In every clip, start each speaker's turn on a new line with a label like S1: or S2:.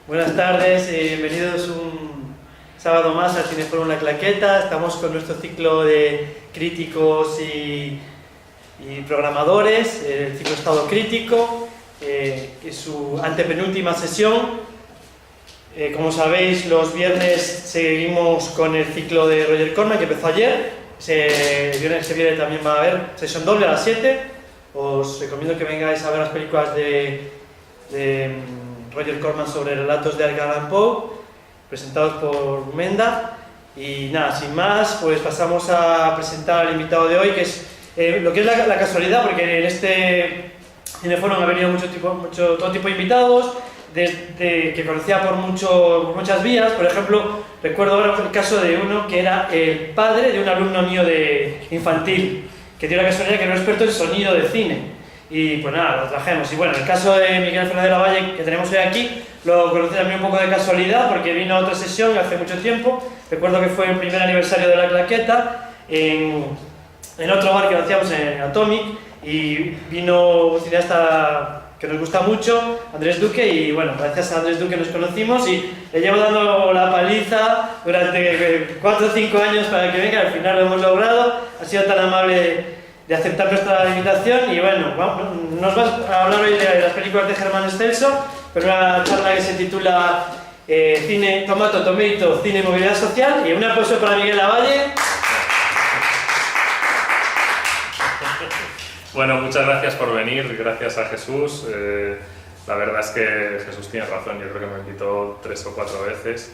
S1: Buenas tardes, bienvenidos un sábado más al Cineforum La Claqueta. Estamos con nuestro ciclo de críticos y programadores, el ciclo Estado Crítico, que es su antepenúltima sesión. Como sabéis, los viernes seguimos con el ciclo de Roger Corman, que empezó ayer. El viernes que viene también va a haber sesión doble a las 7. Os recomiendo que vengáis a ver las películas de Roger Corman sobre relatos de Edgar Allan Poe, presentados por Menda. Y nada, sin más, pues pasamos a presentar al invitado de hoy, que es lo que es la casualidad, porque en este Cineforum ha venido todo tipo de invitados, desde que conocía por muchas vías. Por ejemplo, recuerdo ahora el caso de uno que era el padre de un alumno mío de infantil, que tiene la casualidad que era un experto en sonido de cine. Y pues nada, lo trajemos. Y bueno, el caso de Miguel Fernández de la Valle, que tenemos hoy aquí, lo conocí también un poco de casualidad, porque vino a otra sesión hace mucho tiempo. Recuerdo que fue el primer aniversario de La Claqueta, en otro bar que lo hacíamos en Atomic, y vino un cineasta que nos gusta mucho, Andrés Duque, y bueno, gracias a Andrés Duque nos conocimos y le llevo dando la paliza durante 4 o 5 años para que venga. Al final lo hemos logrado. Ha sido tan amable de aceptar nuestra invitación. Y bueno, nos vas a hablar hoy de las películas de Germán Stelzo, pero una charla que se titula Cine, Tomato, Cine y Movilidad Social. Y un aplauso para Miguel Lavalle.
S2: Bueno, muchas gracias por venir, gracias a Jesús. La verdad es que Jesús tiene razón, yo creo que me invitó 3 o 4 veces,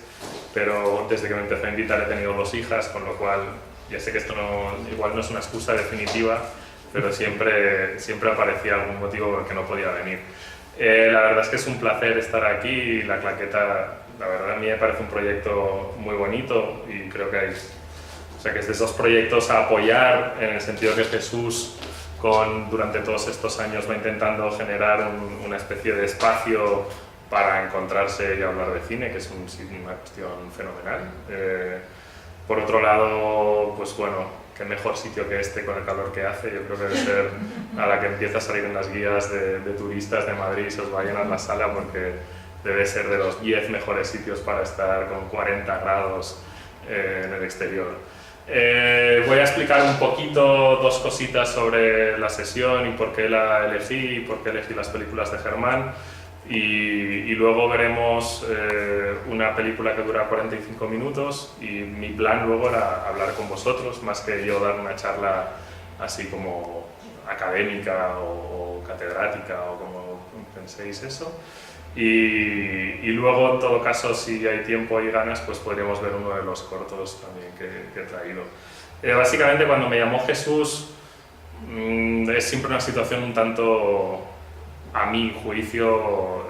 S2: pero desde que me empezó a invitar he tenido 2 hijas, con lo cual ya sé que esto igual no es una excusa definitiva, pero siempre aparecía algún motivo por el que no podía venir. La verdad es que es un placer estar aquí y La Claqueta, la verdad a mí me parece un proyecto muy bonito y creo que que es de esos proyectos a apoyar, en el sentido que Jesús durante todos estos años va intentando generar una especie de espacio para encontrarse y hablar de cine, que es una cuestión fenomenal. Por otro lado, pues bueno, qué mejor sitio que este con el calor que hace. Yo creo que debe ser, a la que empieza a salir en las guías de turistas de Madrid, se os va a llenar la sala, porque debe ser de los 10 mejores sitios para estar con 40 grados en el exterior. Voy a explicar un poquito 2 cositas sobre la sesión y por qué la elegí y por qué elegí las películas de Germán, y luego veremos una película que dura 45 minutos y mi plan luego era hablar con vosotros, más que yo dar una charla así como académica o catedrática o como penséis eso. Y luego, en todo caso, si hay tiempo y ganas, pues podríamos ver uno de los cortos también que he traído. Básicamente, cuando me llamó Jesús, es siempre una situación un tanto, a mi juicio,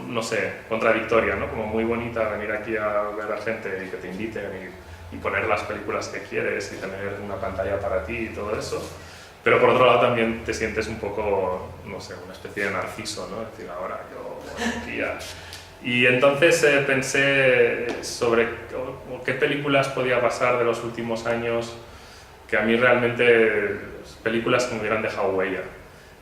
S2: no sé, contradictoria, ¿no? Como muy bonita venir aquí a ver a gente y que te inviten y poner las películas que quieres y tener una pantalla para ti y todo eso. Pero por otro lado también te sientes un poco, no sé, una especie de narciso, ¿no? Es decir, ahora yo aquí ya. Y entonces pensé sobre qué películas podía pasar de los últimos años que a mí realmente, películas que me hubieran dejado huella.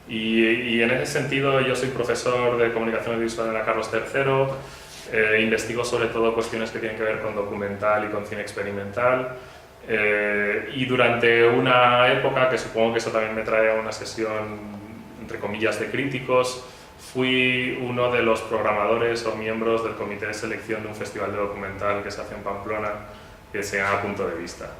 S2: Y en ese sentido yo soy profesor de comunicación audiovisual en la Carlos III, investigo sobre todo cuestiones que tienen que ver con documental y con cine experimental. Y durante una época, que supongo que eso también me trae a una sesión entre comillas de críticos, fui uno de los programadores o miembros del comité de selección de un festival de documental que se hace en Pamplona, que se llama Punto de Vista.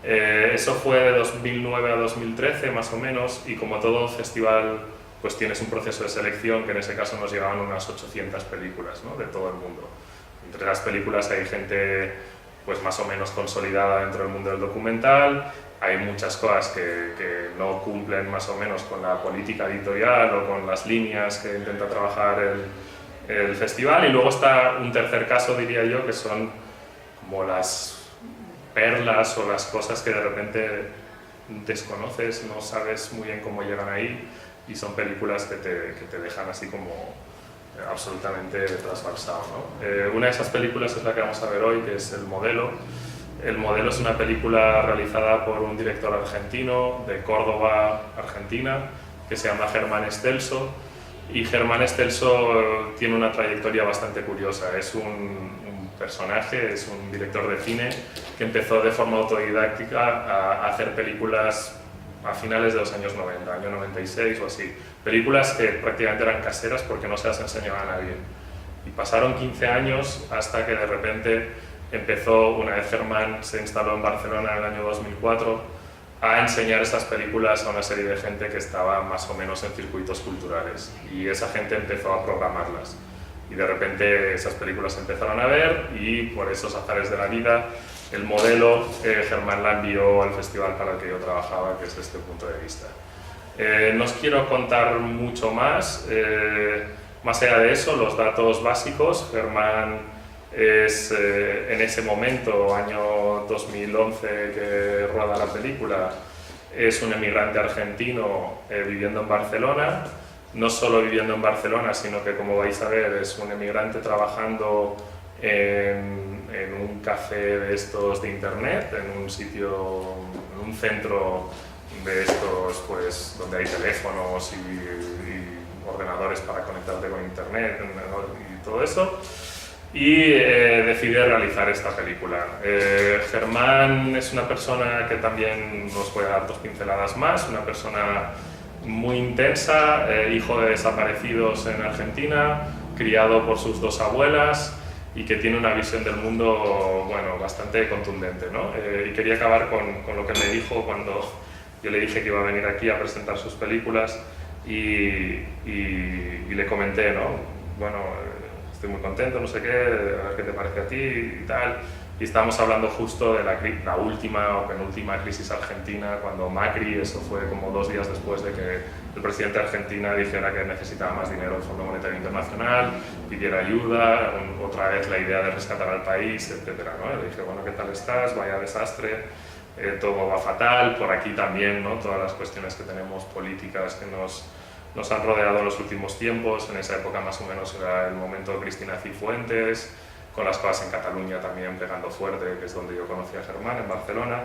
S2: Eso fue de 2009 a 2013 más o menos, y como todo festival pues tienes un proceso de selección, que en ese caso nos llegaban unas 800 películas, ¿no? De todo el mundo. Entre las películas hay gente pues más o menos consolidada dentro del mundo del documental, hay muchas cosas que no cumplen más o menos con la política editorial o con las líneas que intenta trabajar el festival, y luego está un tercer caso, diría yo, que son como las perlas o las cosas que de repente desconoces, no sabes muy bien cómo llegan ahí, y son películas que te dejan así como absolutamente trasbalsado, ¿no? Una de esas películas es la que vamos a ver hoy, que es El Modelo. El Modelo es una película realizada por un director argentino de Córdoba, Argentina, que se llama Germán Stelzo, Y Germán Stelzo tiene una trayectoria bastante curiosa. Es un personaje, es un director de cine que empezó de forma autodidáctica a hacer películas a finales de los años 90, año 96 o así. Películas que prácticamente eran caseras porque no se las enseñaba a nadie. Y pasaron 15 años hasta que de repente empezó, una vez Germán se instaló en Barcelona en el año 2004, a enseñar estas películas a una serie de gente que estaba más o menos en circuitos culturales. Y esa gente empezó a programarlas. Y de repente esas películas se empezaron a ver y por esos azares de la vida el modelo Germán la envió al festival para el que yo trabajaba, que es este punto de vista. No os quiero contar mucho más. Más allá de eso, los datos básicos. Germán es en ese momento, año 2011 que rueda la película, es un emigrante argentino viviendo en Barcelona. No solo viviendo en Barcelona, sino que, como vais a ver, es un emigrante trabajando en un café de estos de internet, en un sitio, en un centro de estos, pues, donde hay teléfonos y ordenadores para conectarte con internet y todo eso, y decide realizar esta película. Germán es una persona que también nos puede dar 2 pinceladas más, una persona muy intensa, hijo de desaparecidos en Argentina, criado por sus 2 abuelas y que tiene una visión del mundo, bueno, bastante contundente, ¿no? Y quería acabar con lo que me dijo cuando yo le dije que iba a venir aquí a presentar sus películas y le comenté, ¿no? Bueno, estoy muy contento, no sé qué, a ver qué te parece a ti y tal. Y estábamos hablando justo de la última o penúltima crisis argentina, cuando Macri, eso fue como 2 días después de que el presidente de Argentina dijera que necesitaba más dinero del Fondo Monetario Internacional, pidiera ayuda, otra vez la idea de rescatar al país, etc., ¿no? Le dije, bueno, ¿qué tal estás? Vaya desastre, todo va fatal, por aquí también, ¿no? Todas las cuestiones que tenemos políticas que nos han rodeado en los últimos tiempos. En esa época más o menos era el momento de Cristina Cifuentes, con las cosas en Cataluña también pegando fuerte, que es donde yo conocí a Germán, en Barcelona.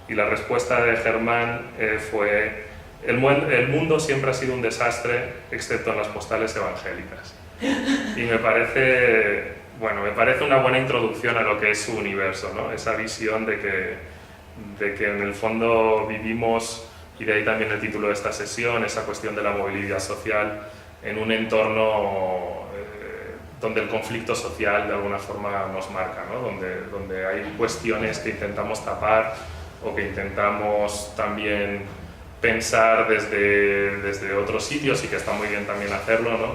S2: Y la respuesta de Germán fue: el mundo siempre ha sido un desastre, excepto en las postales evangélicas. Y me parece una buena introducción a lo que es su universo, ¿no? Esa visión de que en el fondo vivimos, y de ahí también el título de esta sesión, esa cuestión de la movilidad social en un entorno donde el conflicto social de alguna forma nos marca, ¿no? donde hay cuestiones que intentamos tapar o que intentamos también pensar desde otros sitios, y que está muy bien también hacerlo, ¿no?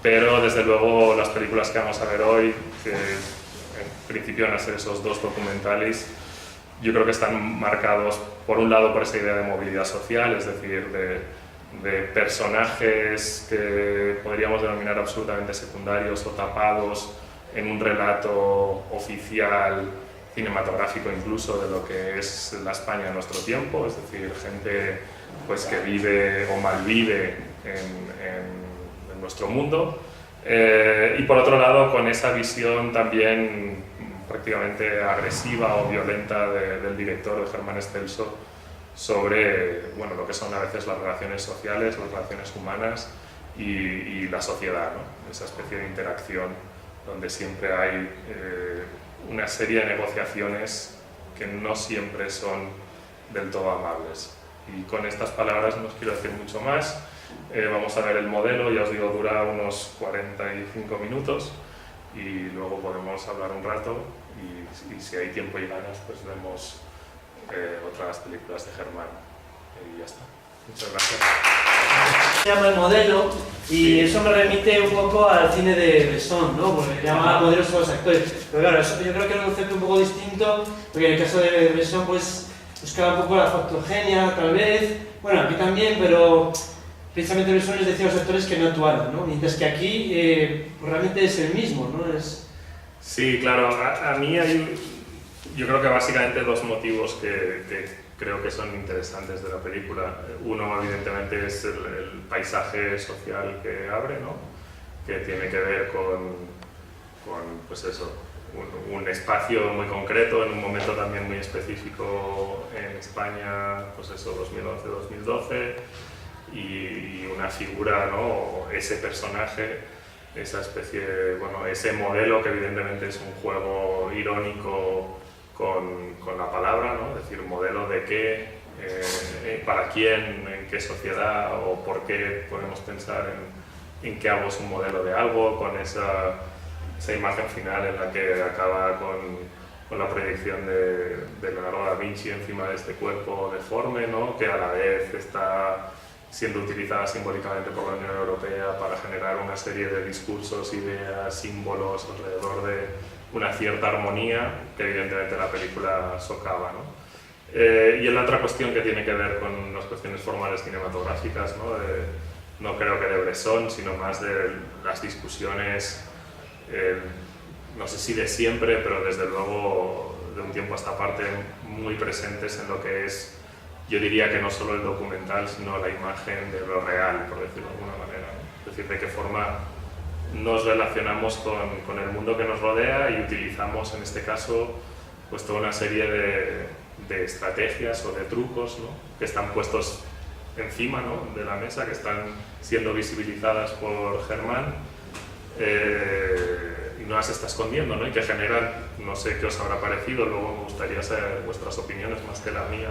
S2: Pero desde luego las películas que vamos a ver hoy, que en principio van a ser esos 2 documentales, yo creo que están marcados por un lado por esa idea de movilidad social, es decir, de personajes que podríamos denominar absolutamente secundarios o tapados en un relato oficial, cinematográfico incluso, de lo que es la España de nuestro tiempo, es decir, gente pues, que vive o malvive en nuestro mundo. Y por otro lado, con esa visión también prácticamente agresiva o violenta del director, de Germán Stelzo, sobre lo que son a veces las relaciones sociales, las relaciones humanas y la sociedad, ¿no? Esa especie de interacción donde siempre hay una serie de negociaciones que no siempre son del todo amables. Y con estas palabras no os quiero decir mucho más. Vamos a ver el modelo, ya os digo, dura unos 45 minutos y luego podemos hablar un rato y si hay tiempo y ganas, pues vemos otras películas de Germán y ya está. Muchas gracias.
S1: Se llama El Modelo y eso me remite un poco al cine de Bresson, ¿no? Porque llama modelos a los actores. Pero claro, eso yo creo que es un concepto un poco distinto, porque en el caso de Bresson pues buscaba un poco la factogenia, tal vez. Bueno, aquí también, pero precisamente Bresson les decía a los actores que no actuaran, ¿no? Mientras que aquí pues realmente es el mismo, ¿no?
S2: Sí, claro. A mí yo creo que básicamente 2 motivos que creo que son interesantes de la película. Uno, evidentemente, es el paisaje social que abre, ¿no? Que tiene que ver con pues eso, un espacio muy concreto, en un momento también muy específico en España, pues eso, 2011-2012, y una figura, ¿no? Ese personaje, esa especie, bueno, ese modelo que evidentemente es un juego irónico con la palabra, ¿no? Es decir, modelo de qué, para quién, en qué sociedad o por qué podemos pensar en que algo es un modelo de algo, con esa imagen final en la que acaba con la proyección de Leonardo da Vinci encima de este cuerpo deforme, ¿no? Que a la vez está siendo utilizada simbólicamente por la Unión Europea para generar una serie de discursos, ideas, símbolos alrededor de una cierta armonía que evidentemente la película socava, ¿no? Y la otra cuestión que tiene que ver con las cuestiones formales cinematográficas, ¿no? No creo que de Bresson, sino más de las discusiones, no sé si de siempre, pero desde luego de un tiempo a esta parte muy presentes en lo que es, yo diría que no solo el documental, sino la imagen de lo real, por decirlo de alguna manera, ¿no? Es decir, de qué forma nos relacionamos con el mundo que nos rodea y utilizamos en este caso pues toda una serie de estrategias o de trucos, ¿no? Que están puestos encima, ¿no? De la mesa, que están siendo visibilizadas por Germán y no las está escondiendo, ¿no? Y que generan, no sé qué os habrá parecido, luego me gustaría saber vuestras opiniones más que la mía,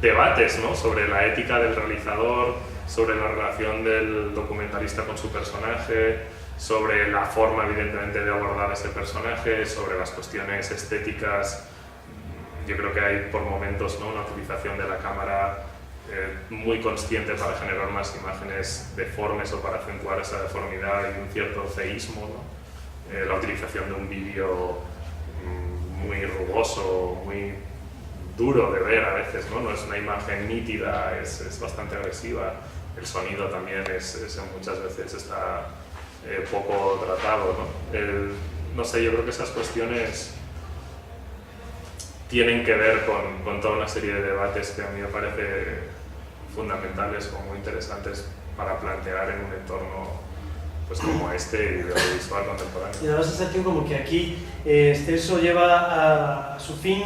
S2: debates, ¿no? Sobre la ética del realizador, sobre la relación del documentalista con su personaje, sobre la forma evidentemente de abordar ese personaje, sobre las cuestiones estéticas. Yo creo que hay por momentos, ¿no? Una utilización de la cámara muy consciente para generar unas imágenes deformes o para acentuar esa deformidad y un cierto feísmo, ¿no? La utilización de un vídeo muy rugoso, muy duro de ver a veces, ¿no? No es una imagen nítida, es bastante agresiva. El sonido también muchas veces está poco tratado, ¿no? No sé, yo creo que esas cuestiones tienen que ver con toda una serie de debates que a mí me parece fundamentales o muy interesantes para plantear en un entorno pues como este y de audiovisual contemporáneo.
S1: Y da la sensación como que aquí Celso lleva a su fin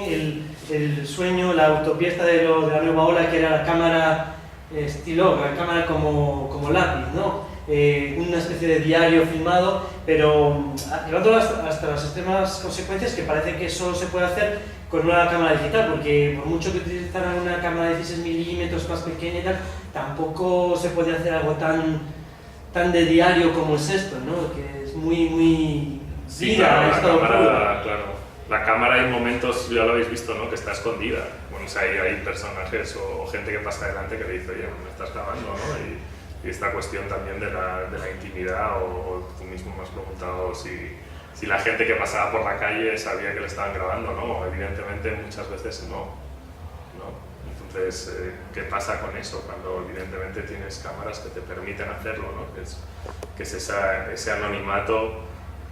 S1: el sueño, la utopía esta de la nueva ola, que era la cámara estilo, la cámara como lápiz, ¿no? Una especie de diario filmado, pero llevándolo hasta las extremas consecuencias, que parece que solo se puede hacer con una cámara digital, porque por mucho que utilizaran una cámara de 16 milímetros más pequeña y tal, tampoco se puede hacer algo tan de diario como es esto, ¿no? Que es muy
S2: sí, claro, la cámara hay momentos, ya lo habéis visto, ¿no? Que está escondida. Bueno, o sea, hay personajes o gente que pasa adelante que le dice, oye, me estás grabando, ¿no? Y esta cuestión también de la intimidad, o tú mismo me has preguntado si la gente que pasaba por la calle sabía que le estaban grabando, ¿no? Evidentemente muchas veces no. Entonces, ¿qué pasa con eso cuando evidentemente tienes cámaras que te permiten hacerlo, ¿no? Que es ese anonimato,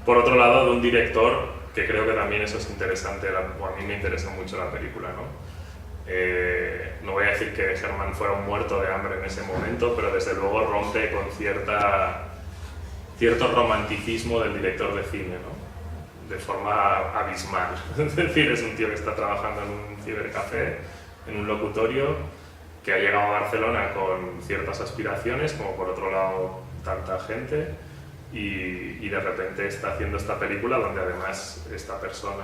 S2: por otro lado, de un director, que creo que también eso es interesante, o a mí me interesa mucho la película, ¿no? No voy a decir que Germán fuera un muerto de hambre en ese momento, pero desde luego rompe con cierto romanticismo del director de cine, ¿no? De forma abismal. Es decir, es un tío que está trabajando en un cibercafé, en un locutorio, que ha llegado a Barcelona con ciertas aspiraciones, como por otro lado tanta gente, y de repente está haciendo esta película donde además esta persona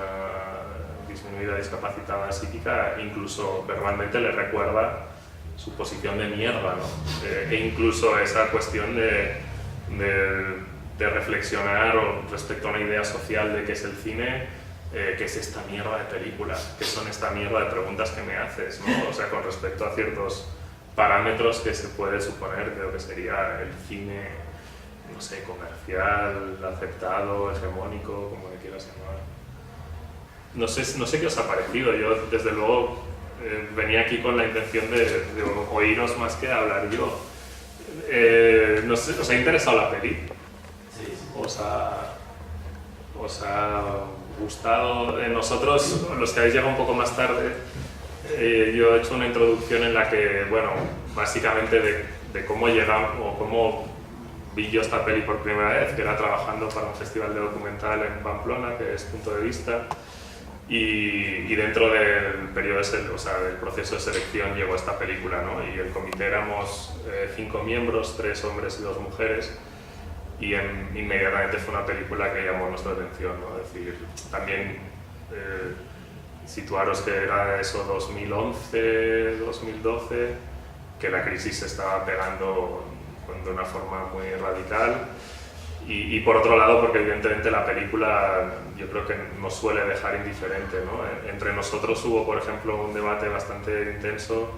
S2: disminuida, discapacitada psíquica, incluso verbalmente le recuerda su posición de mierda, ¿no? E incluso esa cuestión de reflexionar respecto a una idea social de qué es el cine, qué es esta mierda de película, qué son esta mierda de preguntas que me haces, ¿no? O sea, con respecto a ciertos parámetros que se puede suponer, creo que sería el cine, no sé, comercial, aceptado, hegemónico, como le quieras llamar. No sé qué os ha parecido. Yo, desde luego, venía aquí con la intención de oíros más que hablar yo. No sé, ¿os ha interesado la peli?
S3: Sí.
S2: ¿Os ha gustado? Nosotros, los que habéis llegado un poco más tarde, yo he hecho una introducción en la que, bueno, básicamente de cómo llegamos o cómo vi yo esta peli por primera vez, que era trabajando para un festival de documental en Pamplona, que es Punto de Vista, Y dentro del periodo del proceso de selección llegó esta película, ¿no? Y el comité éramos 5 miembros, 3 hombres y 2 mujeres, y inmediatamente fue una película que llamó nuestra atención, ¿no? Es decir, también situaros que era eso 2011, 2012, que la crisis se estaba pegando de una forma muy radical. Y por otro lado, porque evidentemente la película yo creo que nos suele dejar indiferente, ¿no? Entre nosotros hubo, por ejemplo, un debate bastante intenso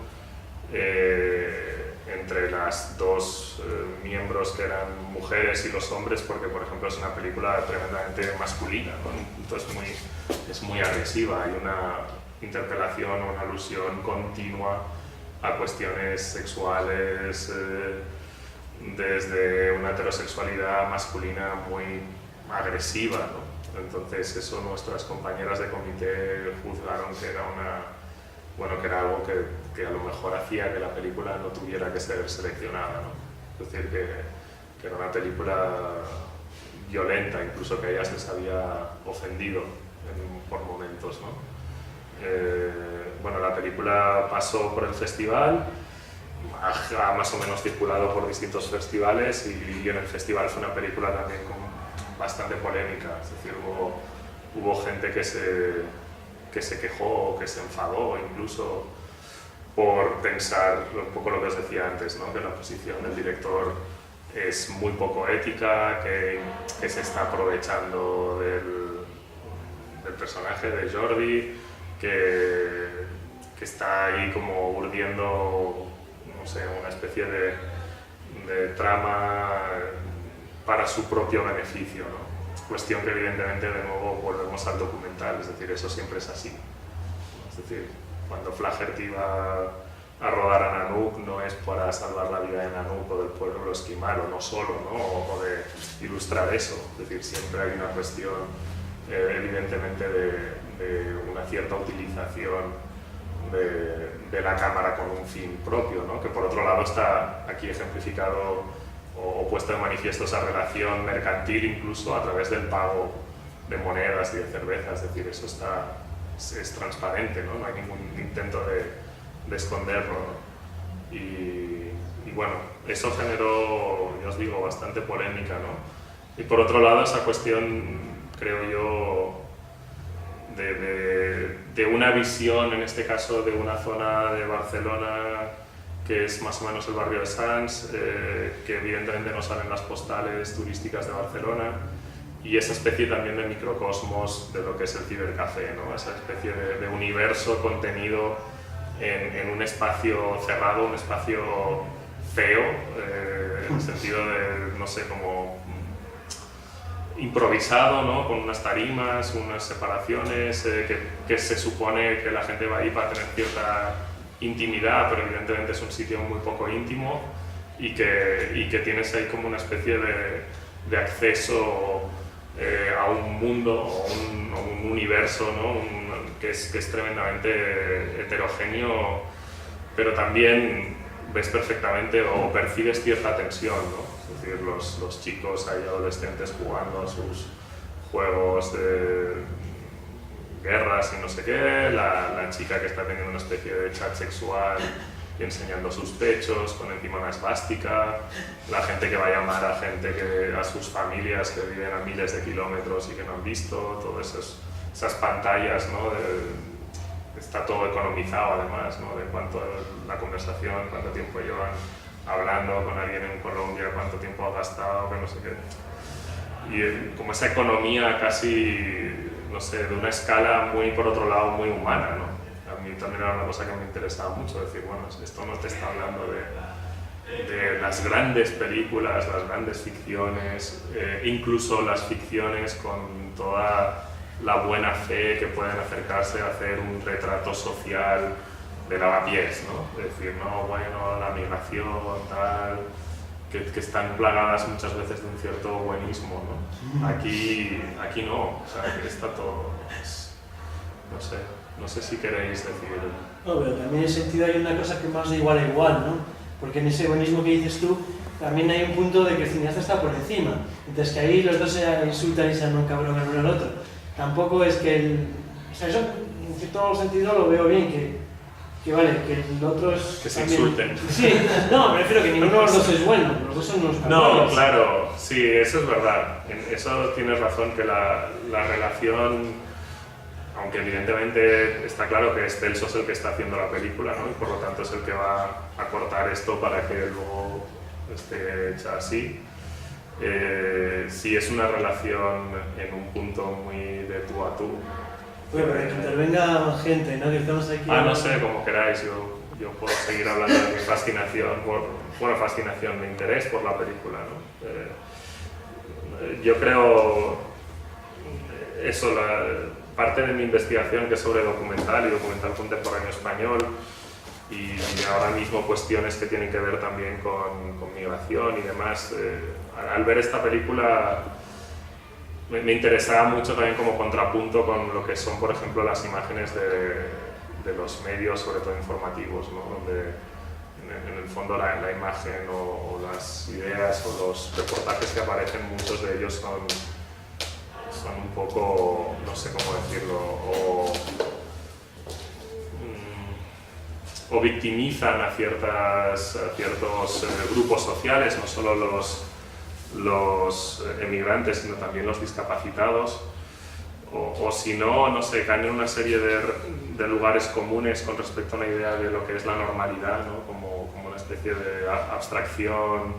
S2: entre las 2 miembros que eran mujeres y los hombres, porque, por ejemplo, es una película tremendamente masculina, ¿no? Entonces es muy agresiva, hay una interpelación o una alusión continua a cuestiones sexuales, desde una heterosexualidad masculina muy agresiva, ¿no? Entonces eso nuestras compañeras de comité juzgaron que era que era algo que a lo mejor hacía que la película no tuviera que ser seleccionada, ¿no? Es decir, que era una película violenta, incluso que a ellas les había ofendido por momentos, ¿no? Bueno, la película pasó por el festival, ha más o menos circulado por distintos festivales y en el festival fue una película también con bastante polémica, es decir, hubo gente que se quejó, que se enfadó incluso por pensar un poco lo que os decía antes, ¿no? Que la posición del director es muy poco ética, que se está aprovechando del personaje de Jordi, que está ahí como urdiendo, no sé, una especie de trama para su propio beneficio, ¿no? Cuestión que evidentemente de nuevo volvemos al documental, es decir, eso siempre es así. Es decir, cuando Flaherty iba a rodar a Nanook no es para salvar la vida de Nanook o del pueblo esquimal, o no solo, ¿no? O de ilustrar eso, es decir, siempre hay una cuestión evidentemente de una cierta utilización de la cámara con un fin propio, ¿no? Que por otro lado está aquí ejemplificado o puesto de manifiesto esa relación mercantil incluso a través del pago de monedas y de cervezas, es decir, eso es transparente, ¿no? No hay ningún intento de esconderlo, ¿no? Y bueno, eso generó, ya os digo, bastante polémica, ¿no? Y por otro lado esa cuestión, creo yo, de una visión, en este caso de una zona de Barcelona que es más o menos el barrio de Sants, que evidentemente no salen las postales turísticas de Barcelona, y esa especie también de microcosmos de lo que es el cibercafé, ¿no? Esa especie de universo contenido en un espacio cerrado, un espacio feo, en el sentido de, no sé, como improvisado, ¿no? Con unas tarimas, unas separaciones, que se supone que la gente va ahí para tener cierta intimidad, pero evidentemente es un sitio muy poco íntimo y que tienes ahí como una especie de acceso a un mundo o un universo, ¿no? que es tremendamente heterogéneo, pero también ves perfectamente o percibes cierta tensión, ¿no? Es decir, los chicos ahí adolescentes jugando a sus juegos de guerras y no sé qué, la chica que está teniendo una especie de chat sexual y enseñando sus pechos con encima una esvástica, la gente que va a llamar a sus familias que viven a miles de kilómetros y que no han visto, todas esas pantallas, ¿no? Está todo economizado además, ¿no? De cuánto la conversación, cuánto tiempo llevan hablando con alguien en Colombia, cuánto tiempo ha gastado, que no sé qué. Y como esa economía casi, no sé, de una escala muy, por otro lado, muy humana, ¿no? A mí también era una cosa que me interesaba mucho, decir, bueno, esto no te está hablando de las grandes películas, las grandes ficciones, incluso las ficciones con toda la buena fe que pueden acercarse a hacer un retrato social de lavapiés, ¿no? Es decir, no, bueno, la migración, tal, que están plagadas muchas veces de un cierto buenismo, ¿no? Aquí no, o sea, aquí está todo, no sé si queréis decir...
S1: No, pero también en ese sentido hay una cosa que más de igual a igual, ¿no? Porque en ese buenismo que dices tú, también hay un punto de que el cineasta está por encima, entonces que ahí los dos se insultan y se llaman cabrón el uno al otro. Tampoco es que sea, eso en cierto sentido lo veo bien, que vale, que el otro es...
S2: Que se
S1: también...
S2: insulten.
S1: Sí, no, prefiero que ninguno de los dos es bueno, los dos son unos
S2: No,
S1: cabrones.
S2: claro, sí, eso es verdad. En eso tienes razón, que la relación, aunque evidentemente está claro que Celso es el que está haciendo la película, ¿no? Y por lo tanto es el que va a cortar esto para que luego esté hecha así. Sí, es una relación en un punto muy de tú a tú.
S1: Bueno, pero que intervenga más gente, ¿no? Que estamos aquí...
S2: No sé, como queráis, yo puedo seguir hablando de mi fascinación, mi interés por la película, ¿no? Yo creo, eso, parte de mi investigación, que es sobre documental y documental contemporáneo español, y ahora mismo cuestiones que tienen que ver también con migración y demás, al ver esta película me interesaba mucho también como contrapunto con lo que son, por ejemplo, las imágenes de los medios, sobre todo informativos, ¿no? Donde en el fondo la imagen o las ideas o los reportajes que aparecen, muchos de ellos son un poco, no sé cómo decirlo, o victimizan a ciertos grupos sociales, no solo los emigrantes, sino también los discapacitados, o si no, no sé, caen en una serie de lugares comunes con respecto a una idea de lo que es la normalidad, ¿no? Como una especie de abstracción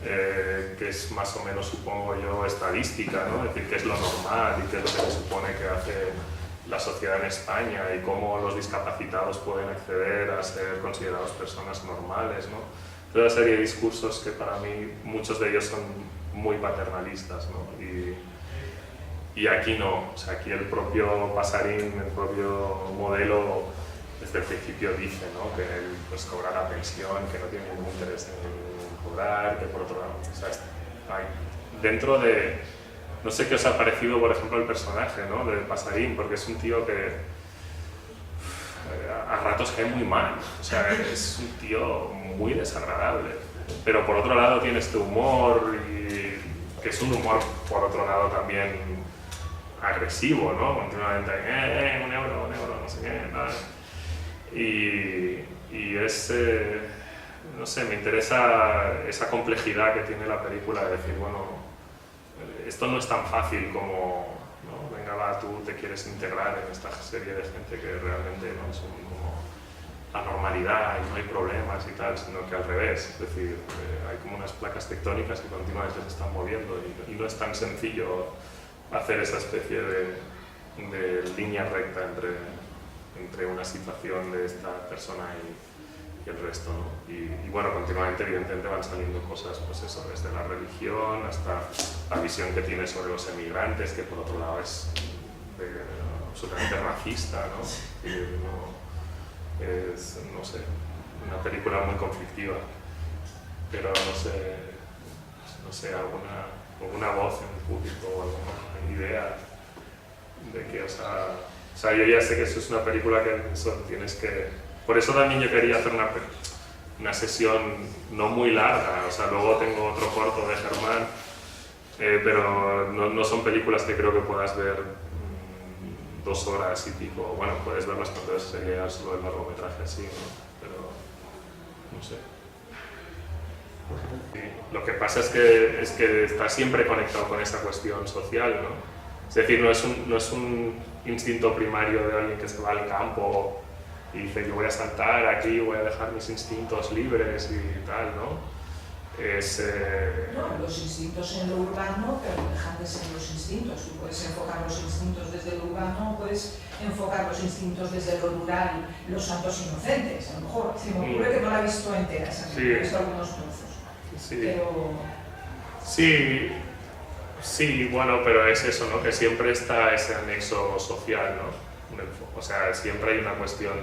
S2: que es más o menos, supongo yo, estadística, ¿no? Es decir, qué es lo normal y qué es lo que se supone que hace la sociedad en España y cómo los discapacitados pueden acceder a ser considerados personas normales, ¿no? Toda una serie de discursos que para mí muchos de ellos son muy paternalistas, ¿no? Y aquí no, o sea, aquí el propio Pasarín, el propio modelo, desde el principio dice, ¿no? Que él pues cobra la pensión, que no tiene ningún interés en cobrar, que por otro lado, o sea, hay dentro de... No sé qué os ha parecido, por ejemplo, el personaje, ¿no? De Pasarín, porque es un tío que a ratos cae muy mal, o sea, es un tío muy desagradable, pero por otro lado tiene este humor, que es un humor, por otro lado, también agresivo, ¿no? Continuamente, un euro, no sé qué, nada. Y es, no sé, me interesa esa complejidad que tiene la película de decir, bueno, esto no es tan fácil como, ¿no? Venga, va, tú te quieres integrar en esta serie de gente que realmente no son como la normalidad y no hay problemas y tal, sino que al revés, es decir, hay como unas placas tectónicas que continuamente se están moviendo y no es tan sencillo hacer esa especie de línea recta entre una situación de esta persona y el resto, ¿no? Y bueno, continuamente evidentemente van saliendo cosas, pues eso, desde la religión hasta la visión que tiene sobre los emigrantes, que por otro lado es absolutamente racista, ¿no? Y es, no sé, una película muy conflictiva, pero no sé, alguna voz en el público o alguna idea de que, o sea, yo ya sé que eso es una película que tienes que... Por eso también yo quería hacer una sesión no muy larga, o sea, luego tengo otro corto de Germán, pero no son películas que creo que puedas ver 2 horas y pico. Bueno, puedes verlas cuando sería solo el largometraje así, ¿no? Pero no sé. Y lo que pasa es que está siempre conectado con esa cuestión social, ¿no? Es decir, no es un instinto primario de alguien que se va al campo y dice yo voy a saltar aquí, voy a dejar mis instintos libres y tal, ¿no?
S3: No, los instintos en lo urbano, pero no dejan de ser los instintos. Tú puedes enfocar los instintos desde lo urbano, puedes enfocar los instintos desde lo rural, los santos inocentes. A lo mejor se me ocurre que no la he visto entera, he visto algunos trozos.
S2: Sí.
S3: Pero...
S2: Sí, bueno, pero es eso, ¿no? Que siempre está ese anexo social, ¿no? O sea, siempre hay una cuestión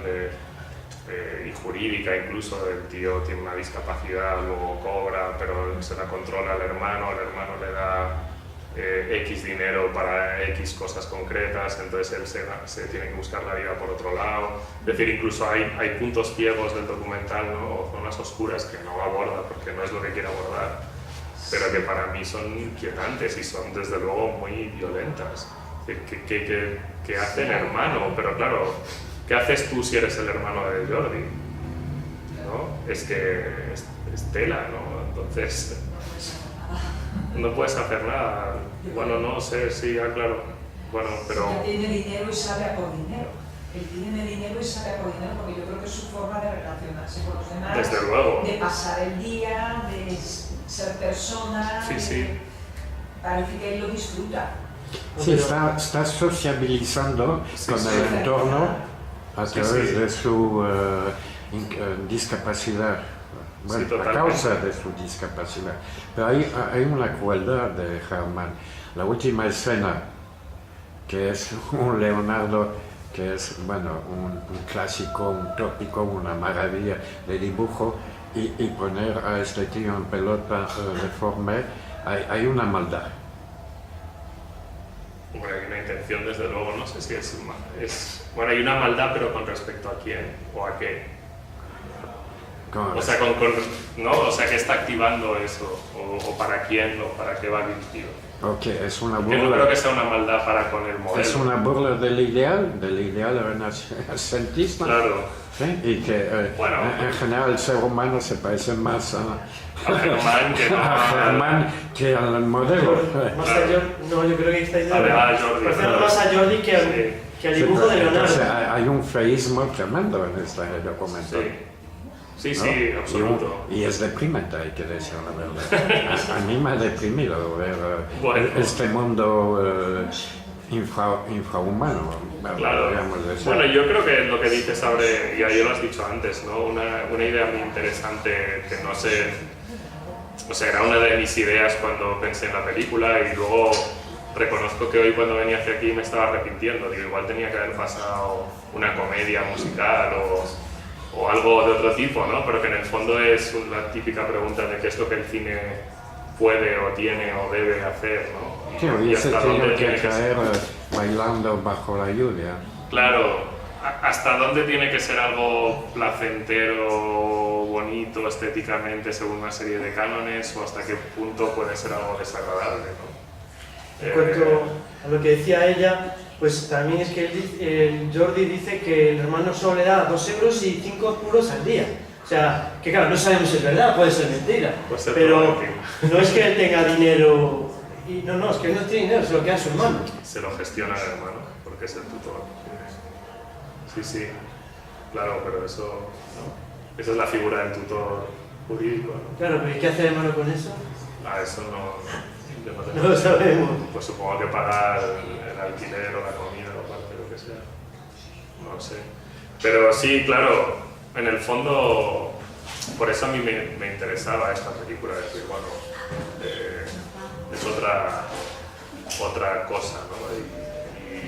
S2: y jurídica incluso, el tío tiene una discapacidad, luego cobra, pero se la controla al hermano le da X dinero para X cosas concretas, entonces él se tiene que buscar la vida por otro lado. Es decir, incluso hay puntos ciegos del documental, ¿no? O zonas oscuras que no aborda porque no es lo que quiere abordar, pero que para mí son inquietantes y son desde luego muy violentas. ¿Qué hace el hermano? Pero claro, ¿qué haces tú si eres el hermano de Jordi? ¿No? Es que es tela, ¿no? Entonces no puedes hacer nada. Bueno, no sé, sí, claro. Bueno, pero...
S3: Si ya tiene dinero y sale a por dinero. Él tiene dinero y sale a por dinero porque yo creo que es su forma de relacionarse con los demás.
S2: Desde luego.
S3: De pasar el día, de ser persona.
S2: Sí, sí.
S3: Parece que él lo disfruta.
S4: Sí, está sociabilizando con el entorno a través de su discapacidad, bueno, a causa de su discapacidad. Pero hay una crueldad de Herrmann. La última escena, que es un Leonardo, que es bueno, un clásico, un tópico, una maravilla de dibujo, y poner a este tío en pelota deforme, hay una maldad.
S2: Bueno, hay una intención, desde luego, no sé si es... Bueno, hay una maldad, pero ¿con respecto a quién? ¿O a qué? O sea, ¿no? O sea, ¿qué está activando eso? ¿O para quién? ¿O para qué va dirigido?
S4: Okay, es una burla.
S2: Yo no creo que sea una maldad para con el modelo.
S4: Es una burla del ideal renacentista.
S2: Claro.
S4: ¿Sí? Y que en general el ser humano se parece más a Herrmann que al modelo.
S1: Más a Jordi, no, yo creo que esta idea parece
S2: claro.
S1: más a Jordi que al dibujo de Leonardo.
S4: Entonces, hay un feísmo tremendo en este documento.
S2: Sí,
S4: ¿no?
S2: sí, absoluto.
S4: Y es deprimente, hay que decir la verdad. A mí me ha deprimido ver este mundo infrahumano.
S2: Claro. Bueno, yo creo que lo que dices abre, y ahí lo has dicho antes, ¿no? Una idea muy interesante que no sé, o sea, era una de mis ideas cuando pensé en la película y luego reconozco que hoy cuando venía hacia aquí me estaba arrepintiendo. Digo, igual tenía que haber pasado una comedia musical o algo de otro tipo, ¿no? Pero que en el fondo es la típica pregunta de qué es lo que el cine puede o tiene o debe hacer, ¿no?
S4: Y hasta dónde tiene que caer bailando bajo la lluvia.
S2: Claro, hasta dónde tiene que ser algo placentero, bonito, estéticamente, según una serie de cánones, o hasta qué punto puede ser algo desagradable, ¿no?
S1: En cuanto a lo que decía ella, pues también es que Jordi dice que el hermano solo le da 2 euros y 5 puros al día. O sea, que claro, no sabemos si es verdad, puede ser mentira.
S2: Puede ser
S1: pero no es que él tenga dinero, y no, es que él no tiene dinero, se lo queda a su hermano.
S2: Se lo gestiona el hermano, porque es el tutor. Sí, claro, pero eso, ¿no? Esa es la figura del tutor jurídico, ¿no?
S1: Claro, pero ¿y qué hace el hermano con eso?
S2: Eso
S1: No lo sabemos.
S2: Pues supongo que pagar el alquiler o la comida o parte de lo que sea. No lo sé. Pero sí, claro, en el fondo, por eso a mí me interesaba esta película, es decir, bueno, es otra cosa, ¿no?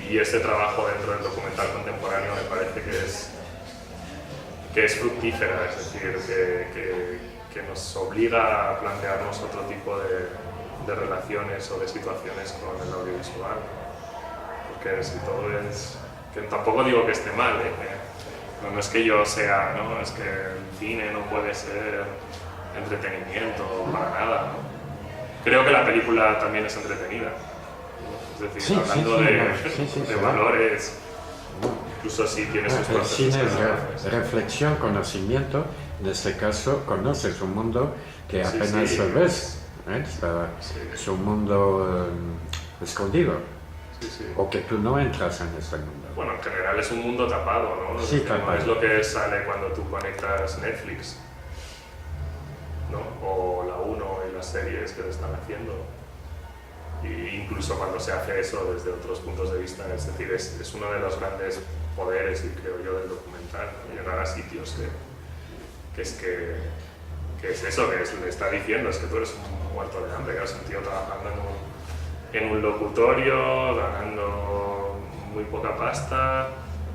S2: Y este trabajo dentro del documental contemporáneo me parece que es fructífera, es decir, que nos obliga a plantearnos otro tipo de relaciones o de situaciones con el audiovisual. Porque si todo es... que tampoco digo que esté mal, no es que yo sea, ¿no? Es que el cine no puede ser entretenimiento para nada, ¿no? Creo que la película también es entretenida. Es decir, hablando de valores, incluso si tiene sus
S4: El cine
S2: procesos.
S4: es reflexión, conocimiento. En este caso, conoces un mundo que apenas ves. Es un mundo escondido. O que tú no entras en este mundo.
S2: Bueno, en general es un mundo tapado, ¿no?
S4: Sí, tapado.
S2: No es lo que sale cuando tú conectas Netflix, ¿no? O la 1 y las series que lo están haciendo. Y incluso cuando se hace eso desde otros puntos de vista, es decir, es uno de los grandes poderes, y creo yo, del documental, ¿no? Llegar a sitios que es eso que le está diciendo, es que tú eres un muerto de hambre, que has sentido trabajando en un locutorio, ganando muy poca pasta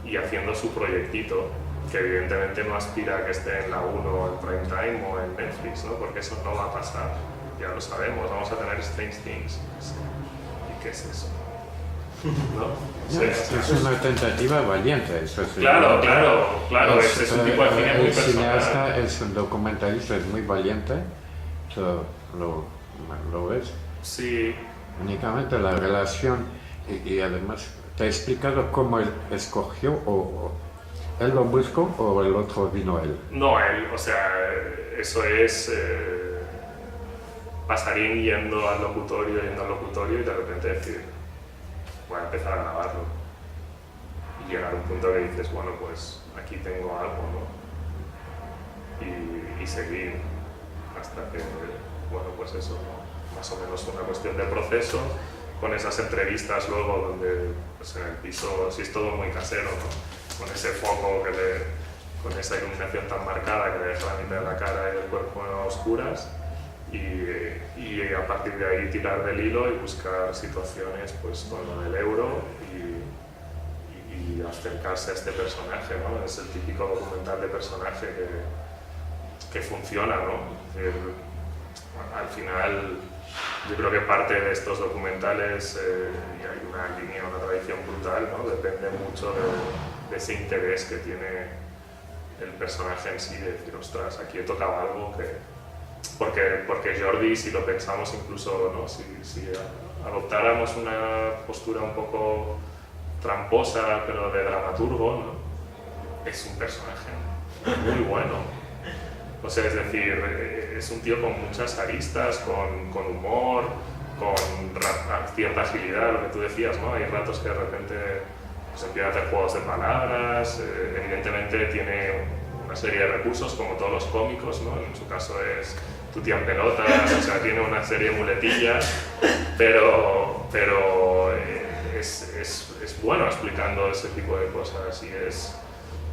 S2: y haciendo su proyectito, que evidentemente no aspira a que esté en la 1 en prime time o en Netflix, ¿no? Porque eso no va a pasar, ya lo sabemos, vamos a tener Strange Things. ¿Y qué es eso? ¿No?
S4: Es una tentativa valiente. Eso es
S2: claro, es un tipo de cine muy personal.
S4: El cineasta, el documentalista es muy valiente, eso lo ves.
S2: Sí.
S4: Únicamente la relación Y además, ¿te ha explicado cómo él escogió o él lo buscó o el otro vino él?
S2: No, él, o sea, eso es Pasarín yendo al locutorio y de repente decir, voy a empezar a grabarlo. Y llegar a un punto que dices, bueno, pues aquí tengo algo, ¿no? Y seguir hasta que, bueno, pues eso, ¿no? Más o menos una cuestión de proceso, con esas entrevistas luego donde, pues en el piso, sí es todo muy casero, ¿no? Con ese foco con esa iluminación tan marcada que le deja la mitad de la cara y el cuerpo a oscuras, y a partir de ahí tirar del hilo y buscar situaciones pues con lo del euro y acercarse a este personaje, ¿no? Es el típico documental de personaje que funciona, ¿no? Es decir, al final yo creo que parte de estos documentales, y hay una línea, una tradición brutal, ¿no? Depende mucho de ese interés que tiene el personaje en sí, de decir, ostras, aquí he tocado algo que... Porque Jordi, si lo pensamos incluso, ¿no? Si adoptáramos una postura un poco tramposa, pero de dramaturgo, ¿no? Es un personaje muy bueno. O sea, es decir, es un tío con muchas aristas, con humor, con cierta agilidad, lo que tú decías, ¿no? Hay ratos que de repente pues, empieza a hacer juegos de palabras, evidentemente tiene una serie de recursos como todos los cómicos, ¿no? En su caso es tu tía en pelotas, o sea, tiene una serie de muletillas, pero es bueno explicando ese tipo de cosas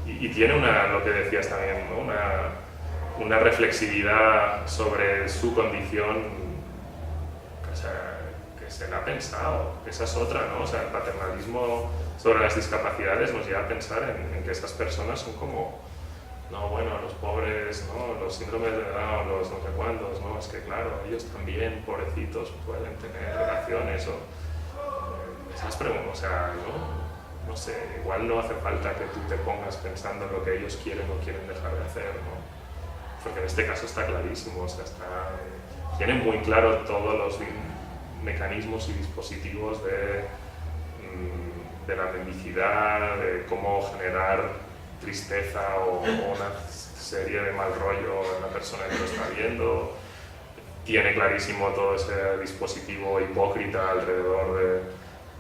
S2: y tiene lo que decías también, ¿no? Una reflexividad sobre su condición, o sea, que se la ha pensado, esa es otra, ¿no? O sea, el paternalismo sobre las discapacidades nos lleva a pensar en que esas personas son como, no, bueno, los pobres, ¿no? Los síndromes de Down, los no sé cuántos, ¿no? Es que claro, ellos también, pobrecitos, pueden tener relaciones o esas preguntas, o sea, no sé, igual no hace falta que tú te pongas pensando en lo que ellos quieren o quieren dejar de hacer, ¿no? Porque en este caso está clarísimo, o sea, tienen muy claro todos los mecanismos y dispositivos de la mendicidad, de cómo generar tristeza o una serie de mal rollo en la persona que lo está viendo. Tiene clarísimo todo ese dispositivo hipócrita alrededor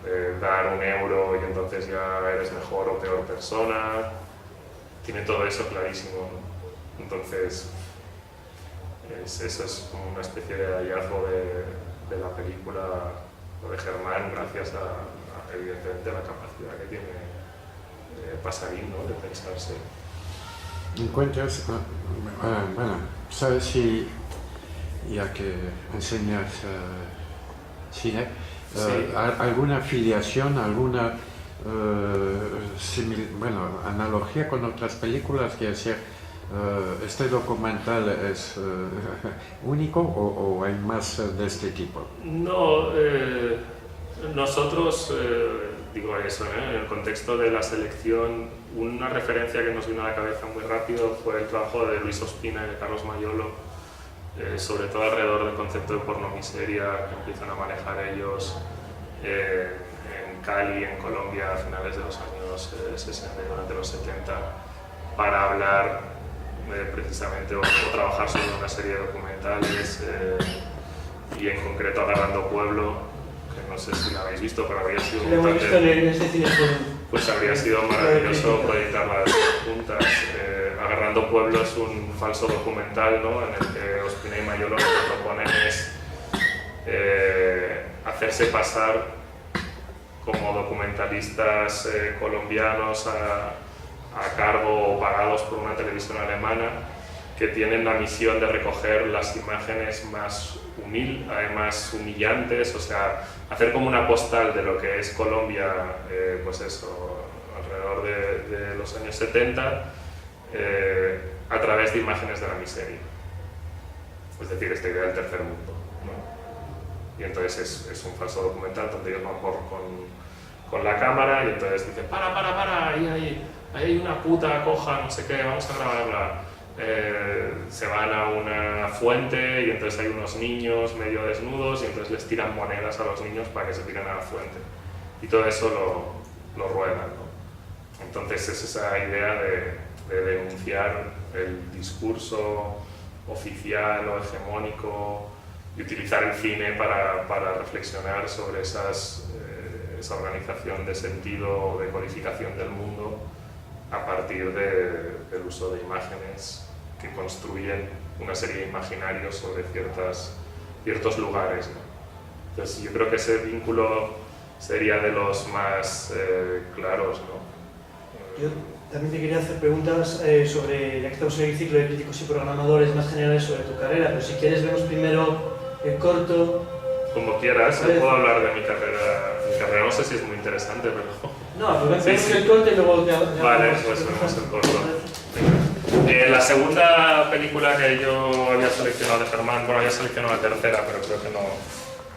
S2: de dar un euro y entonces ya eres mejor o peor persona. Tiene todo eso clarísimo, ¿no? Entonces, eso es como una especie de hallazgo de la película de Germán, gracias a evidentemente la capacidad que tiene Pasarín, ¿no? De pensarse.
S4: ¿Encuentras, bueno, sabes si, ya que enseñas cine,
S2: sí.
S4: alguna filiación, alguna analogía con otras películas, que decir, este documental es único o hay más de este tipo?
S2: No, nosotros, digo eso, en el contexto de la selección, una referencia que nos vino a la cabeza muy rápido fue el trabajo de Luis Ospina y de Carlos Maiolo, sobre todo alrededor del concepto de pornomiseria que empiezan a manejar ellos en Cali, en Colombia, a finales de los años 60 y durante los 70, para hablar precisamente o trabajar sobre una serie de documentales y en concreto Agarrando Pueblo, que no sé si la habéis visto, pero habría sido
S1: lo hemos visto en este cine.
S2: pues habría sido maravilloso proyectarlas juntas. Agarrando Pueblo es un falso documental, ¿no? En el que Ospina y Maiolo lo que proponen es hacerse pasar como documentalistas colombianos a cargo o pagados por una televisión alemana, que tienen la misión de recoger las imágenes más humillantes, o sea, hacer como una postal de lo que es Colombia, pues eso, alrededor de los años 70, a través de imágenes de la miseria. Es decir, esta idea del tercer mundo, ¿no? Y entonces es un falso documental donde ellos van con la cámara y entonces dicen, para, ahí hay una puta coja, no sé qué, vamos a grabarla. Se van a una fuente y entonces hay unos niños medio desnudos y entonces les tiran monedas a los niños para que se tiren a la fuente. y todo eso lo ruedan, ¿no? Entonces es esa idea de denunciar el discurso oficial o hegemónico y utilizar el cine para reflexionar sobre esa organización de sentido, de codificación del mundo a partir del uso de imágenes que construyen una serie de imaginarios sobre ciertos lugares, ¿no? Entonces yo creo que ese vínculo sería de los más claros, ¿no?
S1: Yo también te quería hacer preguntas sobre, ya que estamos en el ciclo de críticos y programadores más generales sobre tu carrera, pero si quieres vemos primero el corto.
S2: Como quieras, puedo hablar de mi carrera. Mi carrera no sé si es muy interesante, pero...
S1: No, pues vemos el corto y luego
S2: Vale, pues vemos el corto. La segunda película que yo había seleccionado de Germán, bueno, había seleccionado la tercera, pero creo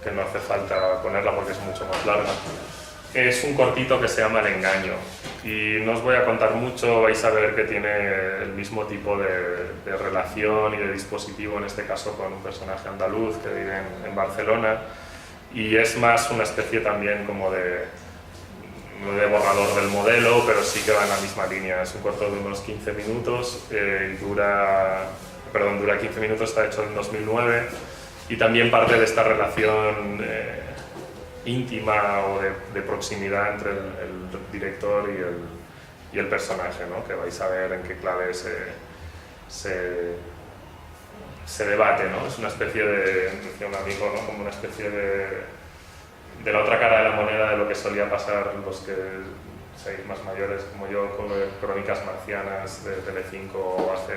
S2: que no hace falta ponerla porque es mucho más larga. Es un cortito que se llama El engaño. Y no os voy a contar mucho, vais a ver que tiene el mismo tipo de relación y de dispositivo, en este caso con un personaje andaluz que vive en Barcelona, y es más una especie también como de borrador del modelo, pero sí que va en la misma línea. Es un corto de unos 15 minutos, dura 15 minutos, está hecho en 2009, y también parte de esta relación íntima o de proximidad entre el director y el personaje, ¿no? Que vais a ver en qué clave se debate, ¿no? Es una especie decía un amigo, ¿no? Como una especie de la otra cara de la moneda de lo que solía pasar los que seáis más mayores como yo con Crónicas Marcianas de Telecinco hace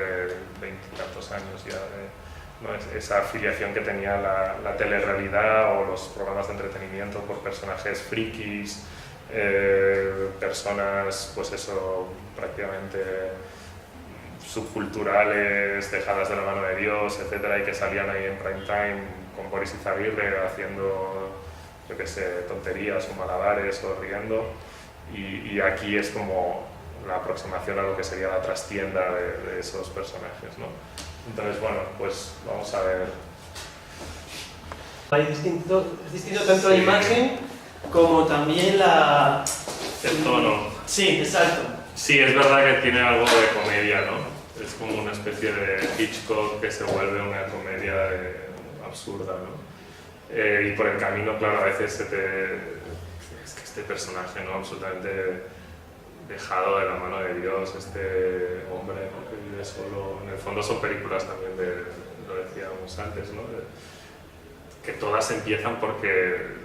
S2: 20 y tantos años ya, ¿no? Esa afiliación que tenía la telerrealidad o los programas de entretenimiento por personajes frikis, personas, pues eso, prácticamente subculturales, dejadas de la mano de Dios, etcétera, y que salían ahí en prime time con Boris Izaguirre haciendo, yo qué sé, tonterías o malabares o riendo, y aquí es como la aproximación a lo que sería la trastienda de esos personajes, ¿no? Entonces, bueno, pues vamos a ver.
S1: Es distinto tanto la imagen como también
S2: el tono.
S1: Sí, exacto.
S2: Sí, es verdad que tiene algo de comedia, ¿no? Es como una especie de Hitchcock que se vuelve una comedia absurda, ¿no? Y por el camino, claro, a veces es que este personaje, ¿no? Absolutamente dejado de la mano de Dios, este hombre, ¿no? Que vive solo. En el fondo son películas también lo decíamos antes, ¿no? Que todas empiezan porque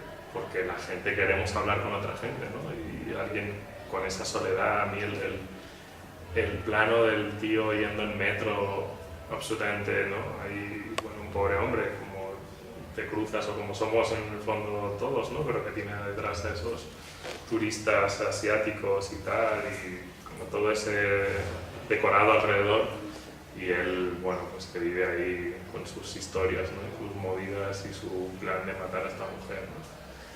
S2: la gente queremos hablar con otra gente, ¿no? Y alguien con esa soledad, a mí el plano del tío yendo en metro, absolutamente, ¿no? Ahí, bueno, un pobre hombre, como te cruzas o como somos en el fondo todos, ¿no? Pero que tiene detrás a esos turistas asiáticos y tal, y como todo ese decorado alrededor, y él, bueno, pues que vive ahí con sus historias, ¿no? Y sus movidas y su plan de matar a esta mujer, ¿no?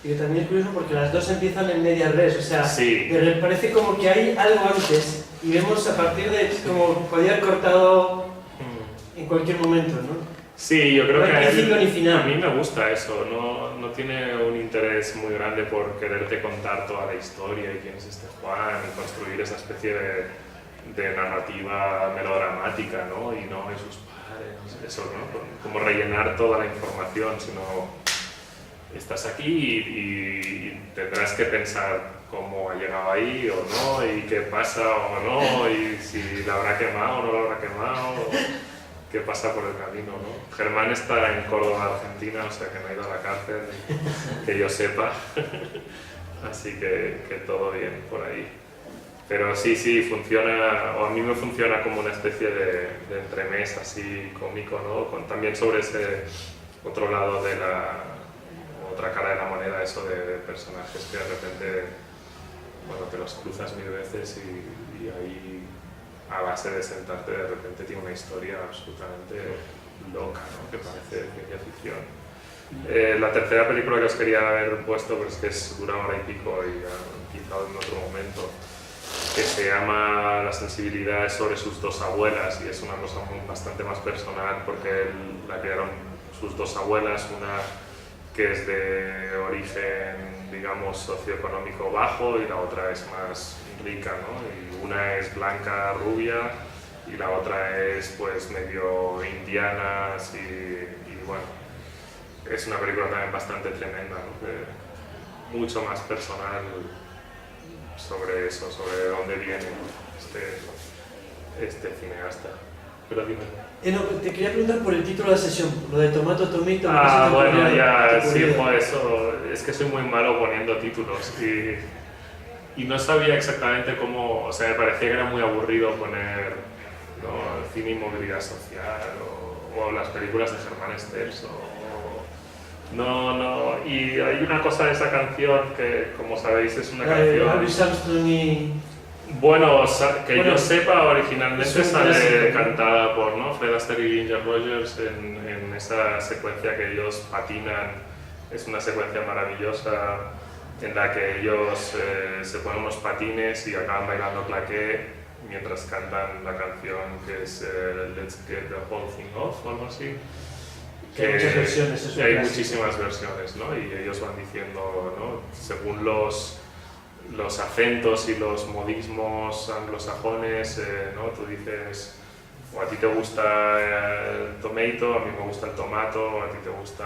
S1: Y también es curioso porque las dos empiezan en media res, o sea,
S2: sí.
S1: Parece como que hay algo antes y vemos a partir de como podía haber cortado en cualquier momento, ¿no?
S2: Sí, yo creo que
S1: a
S2: mí me gusta eso, no tiene un interés muy grande por quererte contar toda la historia y quién es este Juan y construir esa especie de narrativa melodramática, ¿no? Y no de sus padres, eso, ¿no? Como rellenar toda la información, sino estás aquí y tendrás que pensar cómo ha llegado ahí o no, y qué pasa o no, y si la habrá quemado o no la habrá quemado, o qué pasa por el camino, ¿no? Germán está en Córdoba, Argentina, o sea que no ha ido a la cárcel, que yo sepa, así que todo bien por ahí. Pero sí, funciona, o a mí me funciona como una especie de entremés así cómico, ¿no? También sobre ese otro lado de otra cara de la moneda, eso de personajes que de repente, bueno, te los cruzas 1000 veces y ahí, a base de sentarte, de repente tiene una historia absolutamente loca, ¿no? Que parece ciencia ficción. La tercera película que os quería haber puesto, pero es que dura hora y pico y quizá en otro momento, que se llama La sensibilidad sobre sus dos abuelas, y es una cosa bastante más personal porque la crearon sus dos abuelas, una que es de origen, digamos, socioeconómico bajo, y la otra es más rica, ¿no? Y una es blanca, rubia, y la otra es pues medio indiana, así, y bueno, es una película también bastante tremenda, ¿no? Mucho más personal sobre eso, sobre dónde viene este cineasta. Pero dime.
S1: No, te quería preguntar por el título de la sesión, lo de Tomato Tomito.
S2: Bueno, ya, sí, pues eso, es que soy muy malo poniendo títulos y no sabía exactamente cómo, o sea, me parecía que era muy aburrido poner, ¿no?, cine y movilidad social o las películas de Germán Stells no, y hay una cosa de esa canción que, como sabéis, es una canción...
S1: Louis Armstrong y...
S2: Bueno, yo sepa, originalmente sale
S1: clásico,
S2: cantada por, ¿no?, Fred Astaire y Ginger Rogers en esa secuencia que ellos patinan. Es una secuencia maravillosa en la que ellos se ponen unos patines y acaban bailando claqué mientras cantan la canción que es Let's Get the Whole Thing Off o algo así.
S1: Hay muchas versiones, eso
S2: hay muchísimas versiones, ¿no? Y ellos van diciendo, ¿no?, según los acentos y los modismos anglosajones, ¿no?, tú dices, o a ti te gusta el tomato, a mí me gusta el tomato, a ti te gusta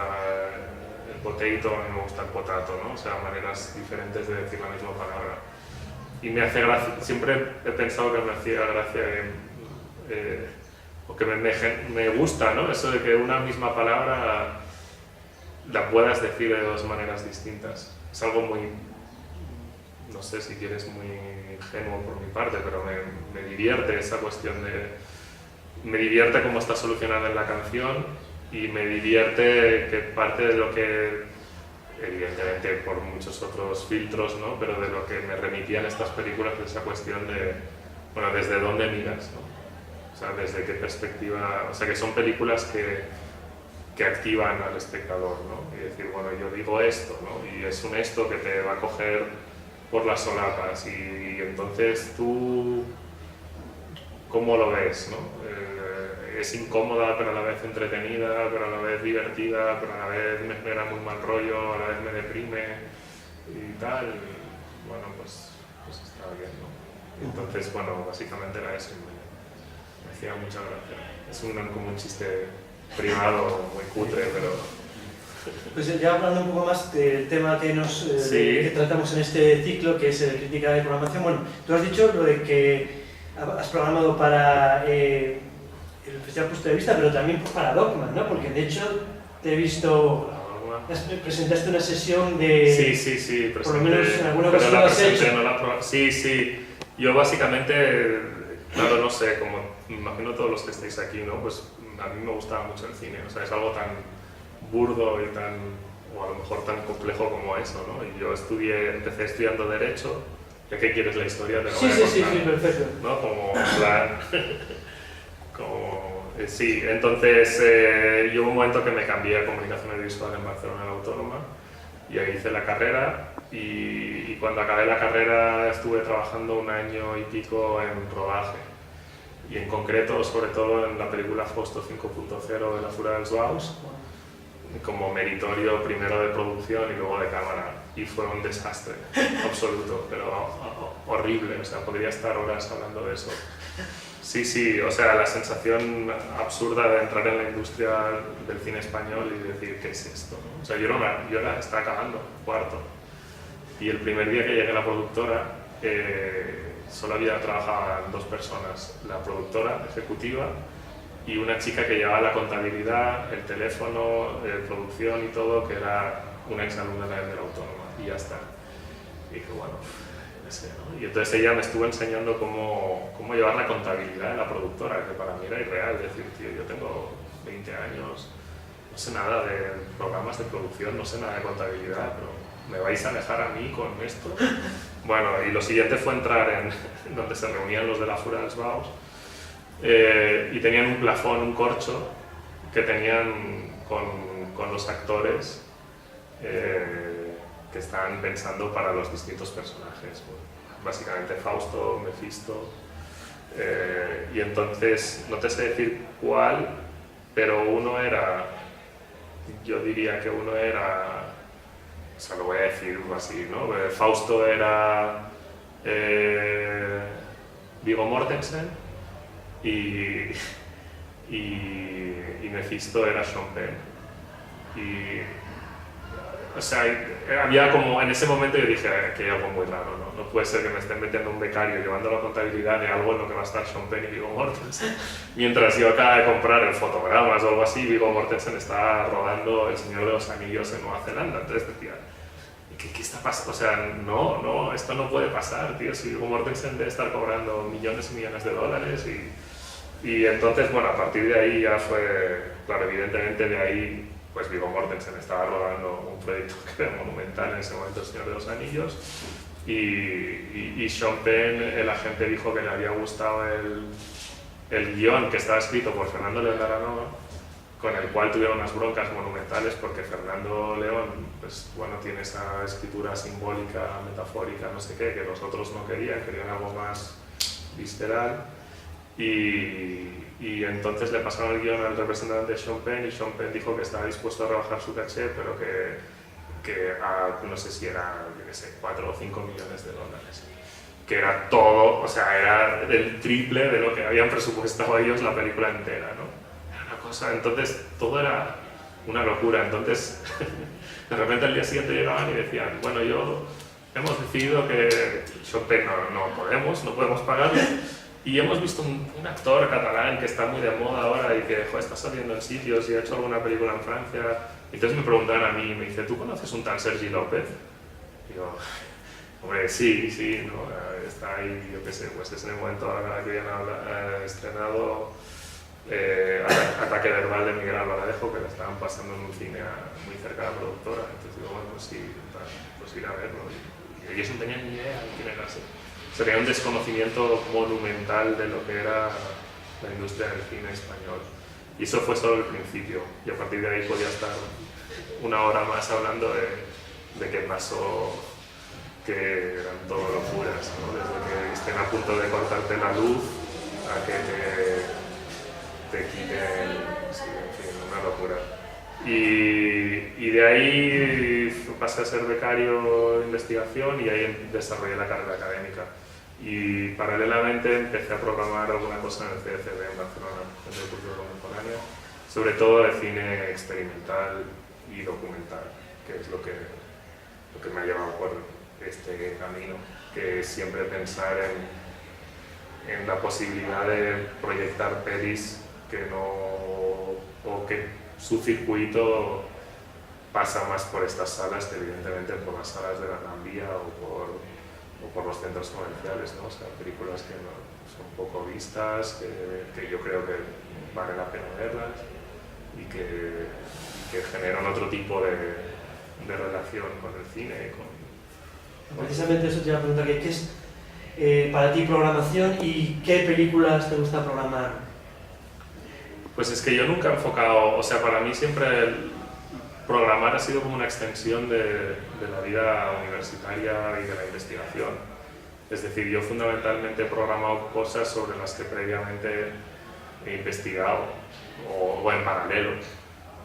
S2: el potato, a mí me gusta el potato, ¿no? O sea, maneras diferentes de decir la misma palabra. Y me hace gracia, siempre he pensado que me hacía gracia, o que me gusta, ¿no?, eso de que una misma palabra la puedas decir de dos maneras distintas. Es algo muy, no sé si quieres, muy ingenuo por mi parte, pero me divierte esa cuestión me divierte cómo está solucionada en la canción, y me divierte que parte de lo que, evidentemente por muchos otros filtros, ¿no?, pero de lo que me remitían estas películas, de esa cuestión de, bueno, desde dónde miras, ¿no? O sea, desde qué perspectiva, o sea, que son películas que activan al espectador, ¿no? Y decir, bueno, yo digo esto, ¿no?, y es un esto que te va a coger por las solapas, y entonces tú, ¿cómo lo ves, no? Es incómoda, pero a la vez entretenida, pero a la vez divertida, pero a la vez me da muy mal rollo, a la vez me deprime y tal. Y bueno, pues está bien, ¿no? Entonces, bueno, básicamente era eso. Me hacía mucha gracia. Es como un chiste privado, muy cutre, pero...
S1: Pues ya hablando un poco más del tema que que tratamos en este ciclo, que es crítica de programación. Bueno, tú has dicho lo de que has programado para el Festival Punto de Vista, pero también para Dogma, ¿no? Porque de hecho te he visto... Presentaste una sesión de...
S2: Sí, presenté,
S1: por lo menos en alguna ocasión lo has hecho.
S2: Sí. Yo básicamente, claro, no sé, como me imagino todos los que estáis aquí, ¿no? Pues a mí me gustaba mucho el cine, o sea, es algo tan burdo y tan, o a lo mejor tan complejo como eso, ¿no? Y yo empecé estudiando Derecho. ¿De qué quieres la historia? Te lo voy a contar,
S1: Sí, perfecto.
S2: ¿no? Como en plan... sí, entonces yo hubo un momento que me cambié a Comunicación Audiovisual en Barcelona, la Autónoma, y ahí hice la carrera, y cuando acabé la carrera estuve trabajando un año y pico en rodaje, y en concreto, sobre todo en la película Fausto 5.0 de la Fura dels Baus, como meritorio primero de producción y luego de cámara, y fue un desastre absoluto, pero horrible, o sea, podría estar horas hablando de eso. Sí, o sea, la sensación absurda de entrar en la industria del cine español y decir, ¿qué es esto?, ¿no? O sea, yo estaba acabando, cuarto, y el primer día que llegué a la productora solo había trabajado 2 personas, la productora ejecutiva y una chica que llevaba la contabilidad, el teléfono, producción y todo, que era una exalumna de la Autónoma, y ya está. Y dije, bueno, no sé, ¿no? Y entonces ella me estuvo enseñando cómo llevar la contabilidad de la productora, que para mí era irreal. Decir, tío, yo tengo 20 años, no sé nada de programas de producción, no sé nada de contabilidad, pero ¿me vais a dejar a mí con esto? Bueno, y lo siguiente fue entrar en donde se reunían los de la Fura dels Baus, y tenían un plafón, un corcho, que tenían con los actores que estaban pensando para los distintos personajes. Bueno, básicamente Fausto, Mefisto, y entonces no te sé decir cuál, pero yo diría que uno era sea, lo voy a decir así, ¿no? Fausto era Viggo Mortensen y Mephisto era Sean Penn. O sea, había como, en ese momento yo dije que hay algo muy raro, ¿no? No puede ser que me estén metiendo un becario llevando la contabilidad de algo en lo que va a estar Sean Penn y Viggo Mortensen. Mientras yo acabo de comprar el fotogramas o algo así, Viggo Mortensen está rodando El Señor de los Anillos en Nueva Zelanda. Entonces decía, ¿qué está pasando? O sea, no, esto no puede pasar, tío. Si Viggo Mortensen debe estar cobrando millones y millones de dólares y entonces, bueno, a partir de ahí ya fue, claro, evidentemente de ahí pues Viggo Mortensen estaba rodando un proyecto que era monumental en ese momento, El Señor de los Anillos, y Sean Penn, la gente dijo que le había gustado el guión que estaba escrito por Fernando León de Aranoa, con el cual tuvieron unas broncas monumentales porque Fernando León, pues bueno, tiene esa escritura simbólica, metafórica, no sé qué, que los otros no querían algo más visceral. Y entonces le pasaron el guión al representante de Sean Penn y Sean Penn dijo que estaba dispuesto a rebajar su caché, pero que no sé si era, yo qué sé, 4 o 5 millones de dólares. Que era todo, o sea, era el triple de lo que habían presupuestado ellos la película entera, ¿no? Era una cosa, entonces todo era una locura. Entonces, de repente al día siguiente llegaban y decían, bueno, hemos decidido que Sean Penn no podemos pagarle. Y hemos visto un actor catalán que está muy de moda ahora y que está saliendo en sitios y ha hecho alguna película en Francia. Y entonces me preguntaban a mí, me dice, ¿tú conoces un tal Sergi López? Y digo, hombre, sí, ¿no? Está ahí, yo qué sé, pues es en el momento ahora que habían estrenado Ataque Verbal de Miguel Alvaradejo, que la estaban pasando en un cine muy cerca de la productora. Entonces digo, bueno, pues sí, pues ir a verlo. Y ellos no tenían ni idea de quién era ese. Sería un desconocimiento monumental de lo que era la industria del cine español. Y eso fue solo el principio. Y a partir de ahí podía estar una hora más hablando de qué pasó, que eran todo locuras, ¿no? Desde que estén a punto de cortarte la luz a que te quiten, sí, en fin, una locura. Y de ahí pasé a ser becario de investigación y ahí desarrollé la carrera académica. Y paralelamente empecé a programar alguna cosa en el CCB en Barcelona, en el Cultura Contemporánea, sobre todo de cine experimental y documental, que es lo que me ha llevado por este camino, que es siempre pensar en la posibilidad de proyectar pelis o que su circuito pasa más por estas salas que evidentemente por las salas de la Gran Vía o por los centros comerciales, ¿no? O sea, películas que son poco vistas, que yo creo que vale la pena verlas y que generan otro tipo de relación con el cine.
S1: Precisamente eso te iba a preguntar, ¿qué es para ti programación y qué películas te gusta programar?
S2: Pues es que yo nunca he enfocado, o sea, para mí siempre programar ha sido como una extensión de la vida universitaria y de la investigación. Es decir, yo fundamentalmente he programado cosas sobre las que previamente he investigado o en paralelo.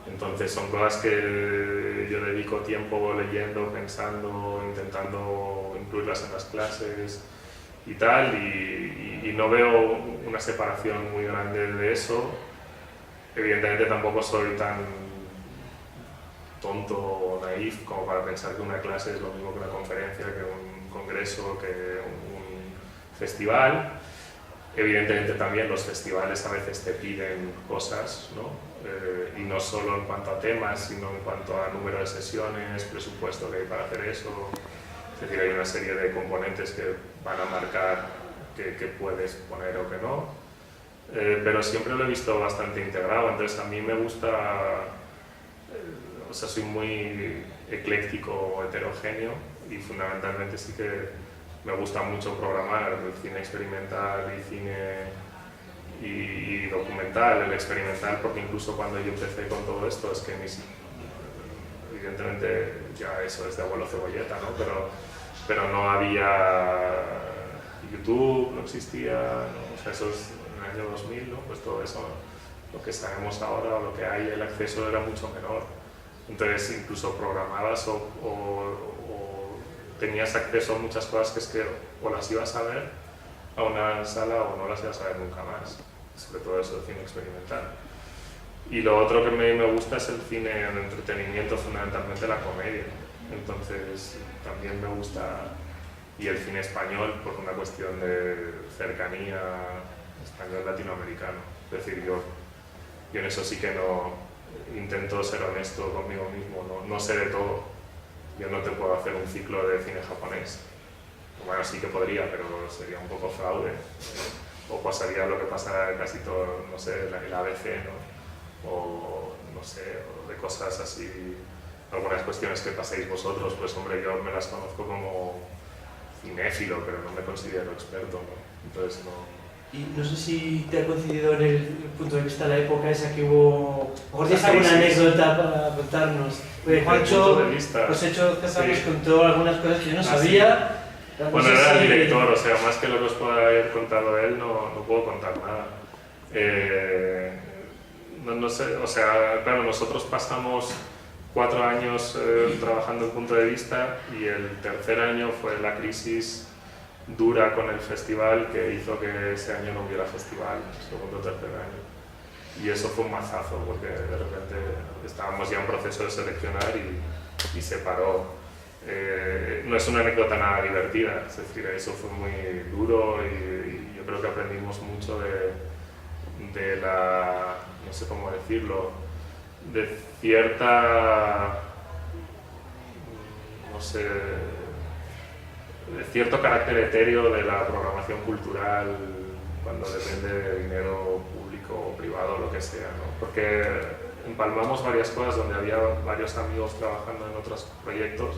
S2: Entonces son cosas que yo dedico tiempo leyendo, pensando, intentando incluirlas en las clases y tal, y no veo una separación muy grande de eso. Evidentemente tampoco soy tan tonto o naif como para pensar que una clase es lo mismo que una conferencia, que un congreso, que un festival. Evidentemente también los festivales a veces te piden cosas, ¿no? Y no solo en cuanto a temas, sino en cuanto a número de sesiones, presupuesto que hay para hacer eso. Es decir, hay una serie de componentes que van a marcar qué puedes poner o qué no. Pero siempre lo he visto bastante integrado, entonces a mí me gusta, o sea, soy muy ecléctico, heterogéneo y fundamentalmente sí que me gusta mucho programar el cine experimental y cine y documental, el experimental, porque incluso cuando yo empecé con todo esto es que evidentemente ya eso es de abuelo cebolleta, ¿no? Pero no había YouTube, no existía, ¿no? O sea, eso es en el año 2000, ¿no? Pues todo eso, lo que sabemos ahora o lo que hay, el acceso era mucho menor. Entonces incluso programabas o tenías acceso a muchas cosas que es que o las ibas a ver a una sala o no las ibas a ver nunca más, sobre todo eso, el cine experimental. Y lo otro que me gusta es el cine de entretenimiento, fundamentalmente la comedia. Entonces también me gusta, y el cine español por una cuestión de cercanía español latinoamericano. Es decir, yo en eso sí que no intento ser honesto conmigo mismo, no sé de todo. Yo no te puedo hacer un ciclo de cine japonés. Bueno, sí que podría, pero sería un poco fraude. O pasaría lo que pasa casi todo, no sé, el ABC, ¿no? O no sé, o de cosas así, algunas cuestiones que paséis vosotros, pues hombre, yo me las conozco como cinéfilo, pero no me considero experto, ¿no? Entonces no...
S1: Y no sé si te ha coincidido en el punto de vista de la época esa que hubo... ¿O tienes alguna anécdota para contarnos? Porque Juancho, los hechos que nos contó algunas cosas que yo no sabía.
S2: Bueno, era el director, o sea, más que lo que os pueda haber contado él, no puedo contar nada. No sé, o sea, claro, nosotros pasamos 4 años trabajando en Punto de Vista y el tercer año fue la crisis dura con el festival que hizo que ese año no hubiera festival, segundo o tercer año. Y eso fue un mazazo porque de repente estábamos ya en proceso de seleccionar y se paró. No es una anécdota nada divertida, es decir, eso fue muy duro y yo creo que aprendimos mucho de la, no sé cómo decirlo, de cierta, no sé, de cierto carácter etéreo de la programación cultural cuando depende de dinero público o privado, lo que sea, ¿no? Porque empalmamos varias cosas donde había varios amigos trabajando en otros proyectos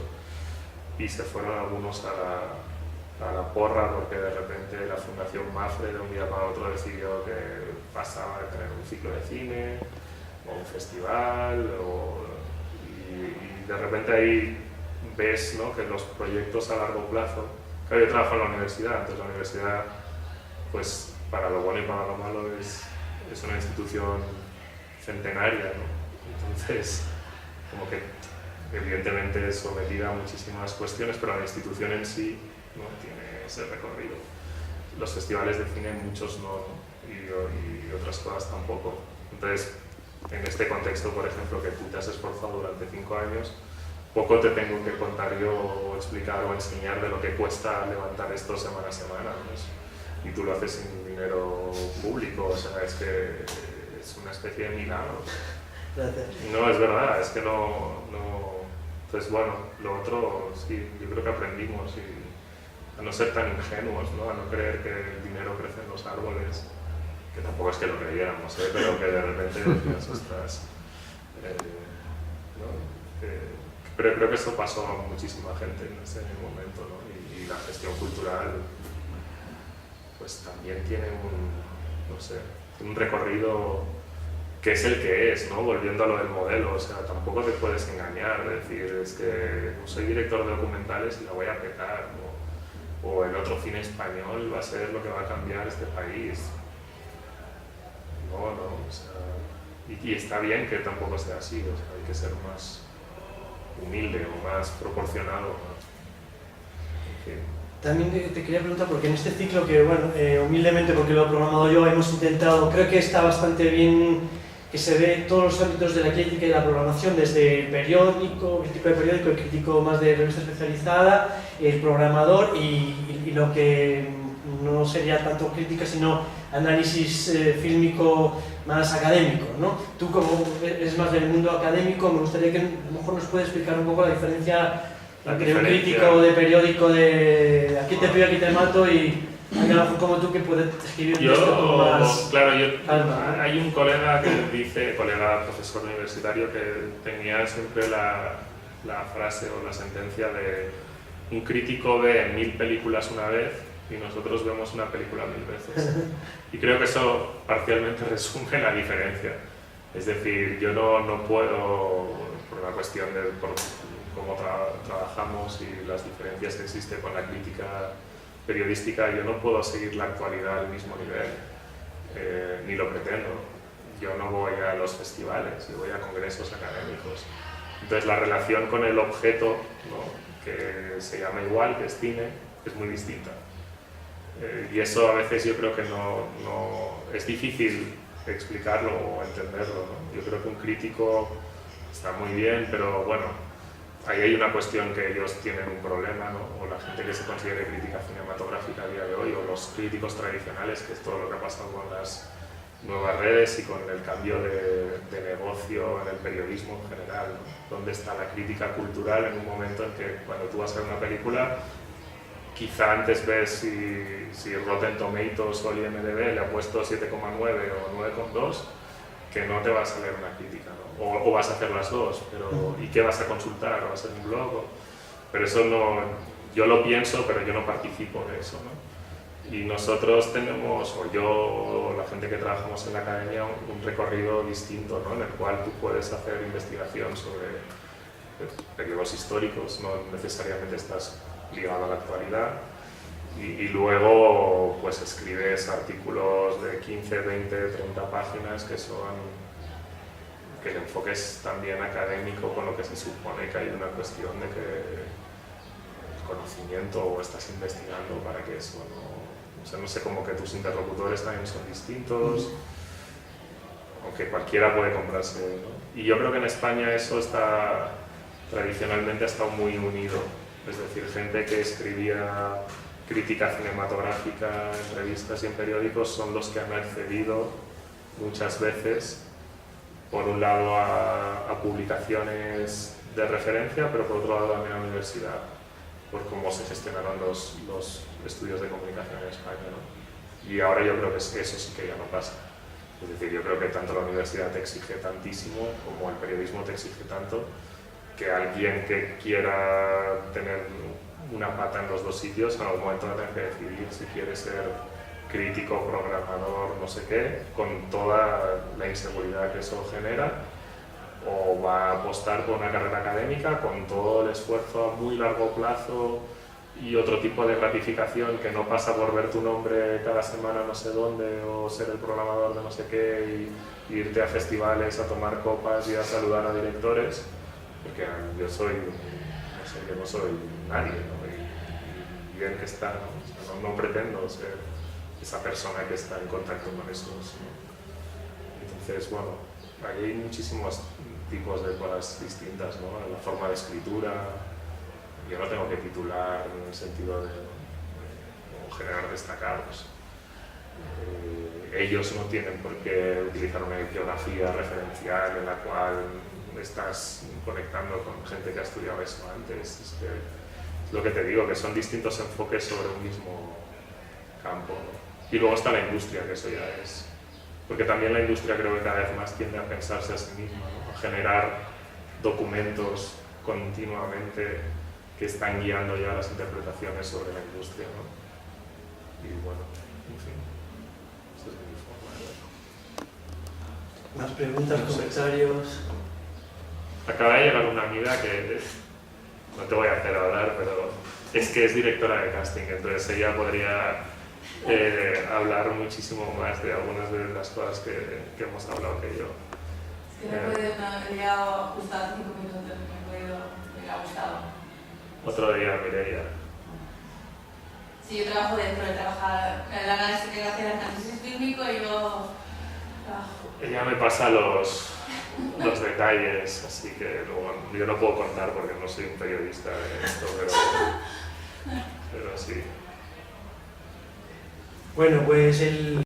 S2: y se fueron algunos a la porra porque de repente la Fundación Mafre de un día para otro decidió que pasaba de tener un ciclo de cine o un festival y de repente ahí ves, ¿no?, que los proyectos a largo plazo, claro, yo trabajo en la universidad, entonces la universidad, pues para lo bueno y para lo malo es una institución centenaria, ¿no? Entonces, como que evidentemente es sometida a muchísimas cuestiones, pero la institución en sí no tiene ese recorrido. Los festivales de cine muchos no, y otras cosas tampoco. Entonces, en este contexto, por ejemplo, que tú te has esforzado durante 5 años, poco te tengo que contar yo o explicar o enseñar de lo que cuesta levantar esto semana a semana, ¿no? Y tú lo haces sin dinero público, o sea, es que es una especie de milagro.
S1: Gracias.
S2: No, es verdad, es que no... Entonces, bueno, lo otro, sí, yo creo que aprendimos a no ser tan ingenuos, ¿no? A no creer que el dinero crece en los árboles, que tampoco es que lo creyéramos, ¿eh? Pero que de repente decías, ostras, ¿no? Pero creo que eso pasó a muchísima gente en ese momento, ¿no? Y la gestión cultural pues también tiene un recorrido que es el que es, ¿no? Volviendo a lo del modelo, o sea, tampoco te puedes engañar, es decir, es que soy director de documentales y la voy a petar, ¿no? O el otro cine español va a ser lo que va a cambiar este país. No, o sea, y está bien que tampoco sea así, o sea, hay que ser más humilde o más proporcionado, ¿no? En fin.
S1: También te quería preguntar, porque en este ciclo que, bueno, humildemente porque lo he programado yo, hemos intentado, creo que está bastante bien que se ve todos los ámbitos de la crítica y la programación, desde el periódico, crítico de periódico, el crítico más de revista especializada, el programador y lo que no sería tanto crítica sino análisis fílmico más académico, ¿no? Tú como eres más del mundo académico, me gustaría que a lo mejor nos puedes explicar un poco la diferencia entre un crítico de periódico de aquí te pillo, aquí te mato y alguien como tú que puede escribir un texto como más...
S2: Claro, hay un colega que dice, colega profesor universitario, que tenía siempre la frase o la sentencia de un crítico ve 1000 películas una vez y nosotros vemos una película 1000 veces. Y creo que eso parcialmente resume la diferencia. Es decir, yo no puedo, por una cuestión de cómo trabajamos y las diferencias que existen con la crítica periodística, yo no puedo seguir la actualidad al mismo nivel, ni lo pretendo. Yo no voy a los festivales, yo voy a congresos académicos. Entonces la relación con el objeto, ¿no?, que se llama igual, que es cine, es muy distinta. Y eso a veces yo creo que no es difícil explicarlo o entenderlo, ¿no? Yo creo que un crítico está muy bien, pero bueno, ahí hay una cuestión que ellos tienen un problema, ¿no? O la gente que se considere crítica cinematográfica a día de hoy, o los críticos tradicionales, que es todo lo que ha pasado con las nuevas redes y con el cambio de negocio en el periodismo en general, ¿no? ¿Dónde está la crítica cultural en un momento en que cuando tú vas a ver una película, quizá antes ves si Rotten Tomatoes o IMDb le ha puesto 7,9 o 9,2, que no te vas a leer una crítica, ¿no? O vas a hacer las dos, pero ¿y qué vas a consultar? ¿O vas a hacer un blog? Pero eso no, yo lo pienso, pero yo no participo de eso, ¿no? Y nosotros tenemos, o yo, o la gente que trabajamos en la academia, un recorrido distinto, ¿no?, en el cual tú puedes hacer investigación sobre periodos históricos, no necesariamente estás ligado a la actualidad, y luego pues escribes artículos de 15, 20, 30 páginas que el enfoque es también académico, con lo que se supone que hay una cuestión de que el conocimiento o estás investigando para que eso o sea, no sé, como que tus interlocutores también son distintos, aunque cualquiera puede comprarse, ¿no? Y yo creo que en España eso tradicionalmente ha estado muy unido, es decir, gente que escribía crítica cinematográfica en revistas y en periódicos son los que han accedido muchas veces, por un lado a publicaciones de referencia, pero por otro lado también a la universidad, por cómo se gestionaron los estudios de comunicación en España, ¿no? Y ahora yo creo que eso sí que ya no pasa. Es decir, yo creo que tanto la universidad te exige tantísimo como el periodismo te exige tanto, que alguien que quiera tener una pata en los dos sitios en algún momento va a tener que decidir si quiere ser crítico, programador, no sé qué, con toda la inseguridad que eso genera, o va a apostar por una carrera académica con todo el esfuerzo a muy largo plazo y otro tipo de gratificación que no pasa por ver tu nombre cada semana no sé dónde o ser el programador de no sé qué y irte a festivales a tomar copas y a saludar a directores, porque yo soy, no sé, yo no soy nadie, ¿no? Y bien que está, ¿no? O sea, no pretendo ser esa persona que está en contacto con esos, ¿no? Entonces, bueno, ahí hay muchísimos tipos de cosas distintas, ¿no? La forma de escritura, yo no tengo que titular en el sentido de generar destacados. Ellos no tienen por qué utilizar una bibliografía referencial en la cual estás conectando con gente que ha estudiado eso antes. Es lo que te digo, que son distintos enfoques sobre un mismo campo, ¿no? Y luego está la industria, que eso ya es... Porque también la industria creo que cada vez más tiende a pensarse a sí misma, ¿no? A generar documentos continuamente que están guiando ya las interpretaciones sobre la industria, ¿no? Y bueno, en fin, esa es mi forma de verlo.
S1: Más preguntas, comentarios.
S2: Acaba de llegar una amiga que no te voy a hacer hablar, pero es que es directora de casting, entonces ella podría hablar muchísimo más de algunas de las cosas que hemos hablado que yo.
S5: Es que no he llegado justo a 5 minutos, me ha gustado.
S2: Otro día, Mireia.
S5: Sí, yo trabajo dentro de trabajar en el análisis que hace el análisis clínico y yo trabajo.
S2: Ella me pasa los detalles, así que luego, yo no puedo contar porque no soy un periodista de esto, pero sí.
S1: Bueno, pues el